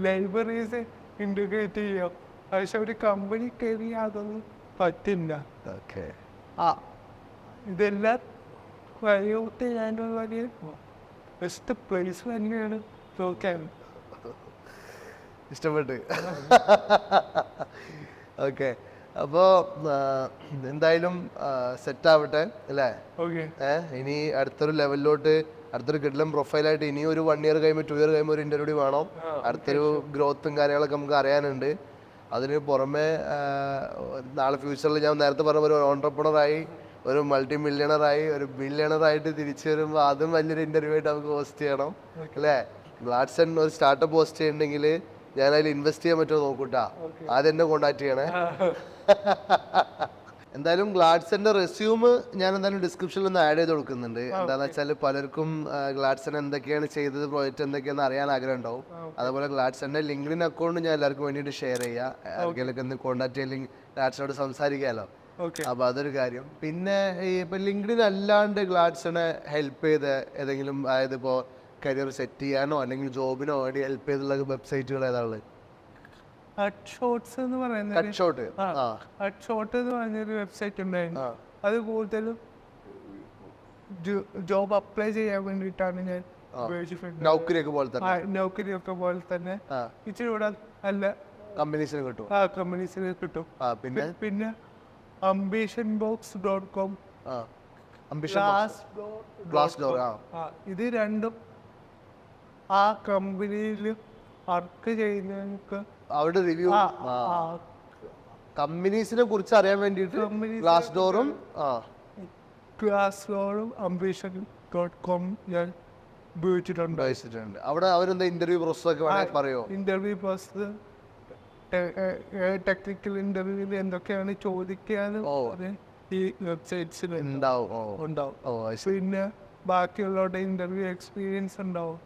ലൈബ്രറീസ് ഇൻറ്റഗ്രേറ്റ് ചെയ്യാം. പക്ഷെ ഒരു കമ്പനി കയറി അതൊന്നും പറ്റില്ല. ഇതെല്ലാം വഴിയോട്ട് ഞാനുള്ള വലിയ ബെസ്റ്റ് പ്ലേസ് തന്നെയാണ് ബ്രോ ക്യാമ്പ്. ഇഷ്ടപ്പെട്ട്. ഓക്കെ, അപ്പോൾ എന്തായാലും സെറ്റ് ആവട്ടെ അല്ലേ? ഇനി അടുത്തൊരു ലെവലിലോട്ട്, അടുത്തൊരു കിഡ്ലം പ്രൊഫൈലായിട്ട് ഇനി ഒരു 1 year കഴിയുമ്പോൾ 2 year കഴിയുമ്പോൾ ഒരു ഇന്റർവ്യൂ വേണം. അടുത്തൊരു ഗ്രോത്തും കാര്യങ്ങളൊക്കെ നമുക്ക് അറിയാനുണ്ട്. അതിന് പുറമെ നാളെ ഫ്യൂച്ചറിൽ ഞാൻ നേരത്തെ പറഞ്ഞ ഒരു ഓൺട്രപ്രണറായി, ഒരു മൾട്ടി മില്യണറായി, ഒരു ബില്യണറായിട്ട് തിരിച്ചു വരുമ്പോൾ അതും വലിയൊരു ഇന്റർവ്യൂ ആയിട്ട് നമുക്ക് ഹോസ്റ്റ് ചെയ്യണം അല്ലേ? ഗ്ലാഡ്സൺ ഒരു സ്റ്റാർട്ടപ്പ് ഹോസ്റ്റ് ചെയ്യണമെങ്കിൽ ഞാൻ അതിൽ ഇൻവെസ്റ്റ് ചെയ്യാൻ പറ്റുമോ നോക്കൂട്ടാ. ആദ്യം എന്നെ കോണ്ടാക്ട് ചെയ്യണേ. എന്തായാലും ഗ്ലാഡ്സന്റെ റെസ്യൂം ഞാൻ എന്തായാലും ഡിസ്ക്രിപ്ഷനിൽ ഒന്ന് ആഡ് ചെയ്ത് കൊടുക്കുന്നുണ്ട്. എന്താണെന്ന് വെച്ചാൽ പലർക്കും ഗ്ലാഡ്സൺ എന്തൊക്കെയാണ് ചെയ്തത്, പ്രോജക്റ്റ് എന്തൊക്കെയാണെന്ന് അറിയാൻ ആഗ്രഹം ഉണ്ടാവും. അതുപോലെ ഗ്ലാഡ്സന്റെ ലിങ്ക്ഡിൻ അക്കൗണ്ട് ഞാൻ എല്ലാവർക്കും വേണ്ടിയിട്ട് ഷെയർ ചെയ്യാം. ആർക്കെങ്കിലും ഒന്ന് കോൺടാക്ട് ചെയ്യില്ലെങ്കിൽ ഗ്ലാഡ്സനോട് സംസാരിക്കാമല്ലോ. അപ്പൊ അതൊരു കാര്യം. പിന്നെ ഇപ്പൊ ലിങ്ക്ഡിൻ അല്ലാണ്ട് ഗ്ലാഡ്സനെ ഹെൽപ്പ് ചെയ്ത ഏതെങ്കിലും, അതായത് ഇപ്പോ കരിയർ സെറ്റ് ചെയ്യാനോ അല്ലെങ്കിൽ ജോബിനോ വേണ്ടി ഹെൽപ്പ് ചെയ്തുള്ള വെബ്സൈറ്റുകൾ ഏതാണ്? ഷോർട്സ് എന്ന് പറഞ്ഞൊരു വെബ്സൈറ്റ് ഉണ്ടായിരുന്നു. അത് കൂടുതലും ജോബ് അപ്ലൈ ചെയ്യാൻ വേണ്ടിയിട്ടാണ് ഞാൻ ഉപയോഗിച്ചിട്ടുള്ളത്. നൗക്കരിയൊക്കെ പോലെ തന്നെ ഇച്ചിരി കൂടെ നല്ല കമ്പനീസിന് കിട്ടും. പിന്നെ ambitionbox.com, Glassdoor, ഇത് രണ്ടും ആ കമ്പനിയിൽ വർക്ക് ചെയ്യുന്നവർക്ക് അവരുടെ റിവ്യൂ കമ്പനീസിനെ കുറിച്ച് അറിയാൻ വേണ്ടിയിട്ട് ഗ്ലാസ്ഡോറും ambition.com ഞാൻ ഉപയോഗിച്ചിട്ടുണ്ട്. അവിടെ അവരെന്താ ഇന്റർവ്യൂ പ്രോസസ് ഒക്കെ പറയോ? ഇന്റർവ്യൂ പ്രോസസ്, ടെക്നിക്കൽ ഇന്റർവ്യൂവിൽ എന്തൊക്കെയാണ് ചോദിക്കാനും ഈ വെബ്സൈറ്റ്സിൽ ഉണ്ടാവും. പിന്നെ ബാക്കിയുള്ളവരുടെ ഇന്റർവ്യൂ എക്സ്പീരിയൻസ് ഉണ്ടാവും.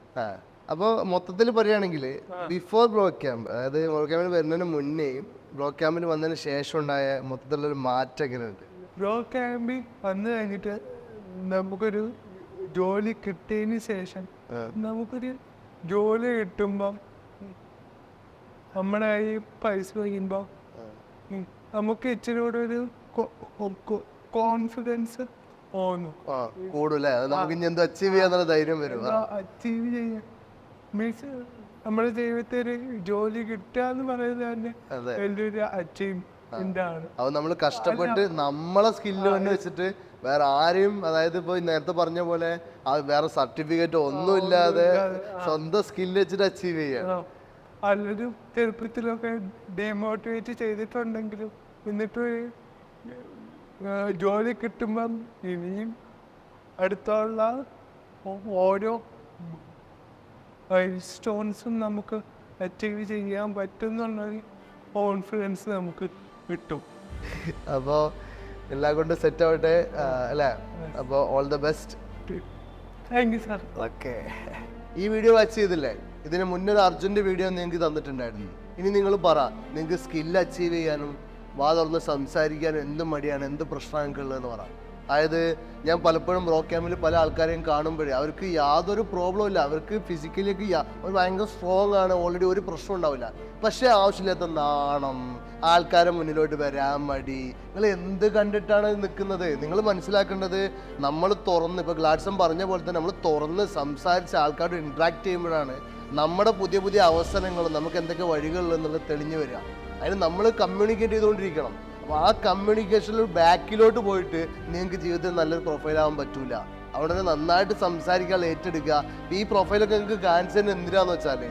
അപ്പോൾ മൊത്തത്തിൽ പറയുകയാണെങ്കിൽ ബിഫോർ ബ്രോ ക്യാമ്പ്, അതായത് ബ്രോ ക്യാമ്പിൽ വരുന്നതിന് മുന്നേയും ബ്രോ ക്യാമ്പിൽ വന്നതിന് ശേഷം ഉണ്ടായ മൊത്തത്തിലുള്ളൊരു മാറ്റം എങ്ങനെയുണ്ട്? ബ്രോ ക്യാമ്പിൽ വന്നു കഴിഞ്ഞിട്ട് നമുക്കൊരു ജോലി കിട്ടിയതിന് ശേഷം നമുക്കൊരു ജോലി കിട്ടുമ്പം നമ്മുടെ ഈ പൈസ കഴിയുമ്പോൾ നമുക്ക് ഇച്ചിരി കൂടെ ഒരു കോൺഫിഡൻസ് കൂടുതലേ, നമുക്ക് ഇനി എന്ത് അച്ചീവ് ചെയ്യാന്നുള്ള ധൈര്യം വരും. അച്ചീവ് ചെയ്യാൻ മീൻസ് നമ്മുടെ ജീവിതത്തിൽ ഒരു ജോലി കിട്ടുക എന്ന് പറയുന്നത് തന്നെ വലിയൊരു അച്ചീവ്മെന്റ് ആണ്. അത് നമ്മൾ കഷ്ടപ്പെട്ട് നമ്മളെ സ്കില്ല് തന്നെ വെച്ചിട്ട് വേറെ ആരെയും, അതായത് ഇപ്പൊ നേരത്തെ പറഞ്ഞ പോലെ വേറെ സർട്ടിഫിക്കറ്റ് ഒന്നും ഇല്ലാതെ സ്വന്തം സ്കില്ല് വെച്ചിട്ട് അച്ചീവ് ചെയ്യാം. പലരും ചെറുപ്പത്തിലൊക്കെ ഡെമോട്ടിവേറ്റ് ചെയ്തിട്ടുണ്ടെങ്കിലും എന്നിട്ട് ജോലി കിട്ടുമ്പം ഇനിയും അടുത്തുള്ള ഓരോ സ്റ്റോൺസും നമുക്ക് അച്ചീവ് ചെയ്യാൻ പറ്റുന്നുള്ളൊരു കോൺഫിഡൻസ് നമുക്ക് കിട്ടും. അപ്പോൾ എല്ലാം കൊണ്ട് സെറ്റ് ആവട്ടെ അല്ലേ? അപ്പോൾ all the best. Thank you sir. Okay, ഈ വീഡിയോ വാച്ച് ചെയ്തില്ലേ? ഇതിന് മുന്നേ ഒരു അർജുൻ്റെ വീഡിയോ നിങ്ങൾക്ക് തന്നിട്ടുണ്ടായിരുന്നു. ഇനി നിങ്ങൾ പറ, നിങ്ങൾക്ക് സ്കില്ല് അച്ചീവ് ചെയ്യാനും വാ തുറന്ന് സംസാരിക്കാനും എന്ത് മടിയാണ്, എന്ത് പ്രശ്നങ്ങൾക്ക് ഉള്ളതെന്ന് പറ. അതായത് ഞാൻ പലപ്പോഴും ബ്രോ ക്യാമ്പിൽ പല ആൾക്കാരെയും കാണുമ്പോഴേ അവർക്ക് യാതൊരു പ്രോബ്ലം ഇല്ല, അവർക്ക് ഫിസിക്കലിയൊക്കെ ഭയങ്കര സ്ട്രോങ് ആണ്, ഓൾറെഡി ഒരു പ്രശ്നം ഉണ്ടാവില്ല. പക്ഷേ ആവശ്യമില്ലാത്ത നാണം, ആൾക്കാരെ മുന്നിലോട്ട് വരാൻ മടി, നിങ്ങൾ എന്ത് കണ്ടിട്ടാണ് നിൽക്കുന്നത്? നിങ്ങൾ മനസ്സിലാക്കേണ്ടത്, നമ്മൾ തുറന്ന്, ഇപ്പോൾ ഗ്ലാഡ്സൺ പറഞ്ഞ പോലെ തന്നെ നമ്മൾ തുറന്ന് സംസാരിച്ച് ആൾക്കാരോട് ഇൻട്രാക്ട് ചെയ്യുമ്പോഴാണ് നമ്മുടെ പുതിയ പുതിയ അവസരങ്ങളും നമുക്ക് എന്തൊക്കെ വഴികളുണ്ടെന്നുള്ളത് തെളിഞ്ഞു വരിക. അതിന് നമ്മൾ കമ്മ്യൂണിക്കേറ്റ് ചെയ്തുകൊണ്ടിരിക്കണം. അപ്പോൾ ആ കമ്മ്യൂണിക്കേഷനിൽ ബാക്കിലോട്ട് പോയിട്ട് നിങ്ങൾക്ക് ജീവിതത്തിൽ നല്ലൊരു പ്രൊഫൈലാവാൻ പറ്റൂല. അവിടെ നന്നായിട്ട് സംസാരിക്കാൻ ഏറ്റെടുക്കുക. ഈ പ്രൊഫൈലൊക്കെ നിങ്ങൾക്ക് കാണിച്ചതിന് എന്തിനാന്ന് വെച്ചാൽ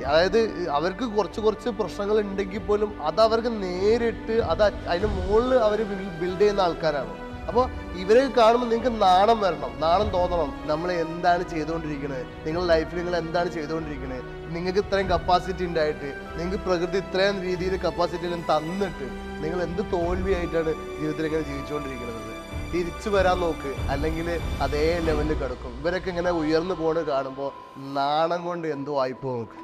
അതായത് അവർക്ക് കുറച്ച് പ്രശ്നങ്ങൾ ഉണ്ടെങ്കിൽ പോലും അത് അവർക്ക് നേരിട്ട് അത് അതിന് മുകളിൽ അവർ ബിൽഡ് ചെയ്യുന്ന ആൾക്കാരാണ്. അപ്പോൾ ഇവരെ കാണുമ്പോൾ നിങ്ങൾക്ക് നാണം വരണം, നാണം തോന്നണം. നമ്മൾ എന്താണ് ചെയ്തുകൊണ്ടിരിക്കുന്നത്, നിങ്ങളുടെ ലൈഫിൽ നിങ്ങൾ എന്താണ് ചെയ്തുകൊണ്ടിരിക്കുന്നത്, നിങ്ങൾക്ക് ഇത്രയും കപ്പാസിറ്റി ഉണ്ടായിട്ട്, നിങ്ങൾക്ക് പ്രകൃതി ഇത്രയും രീതിയിൽ കപ്പാസിറ്റി തന്നിട്ട് നിങ്ങൾ എന്ത് തോൽവിയായിട്ടാണ് ജീവിതത്തിൽ ഇങ്ങനെ ജീവിച്ചുകൊണ്ടിരിക്കുന്നത്. തിരിച്ചു വരാൻ നോക്ക്, അല്ലെങ്കിൽ അതേ ലെവലിൽ കിടക്കും. ഇവരൊക്കെ ഇങ്ങനെ ഉയർന്നു പോണ് കാണുമ്പോൾ നാണം കൊണ്ട് എന്തോ ആയിപ്പോ നോക്ക്.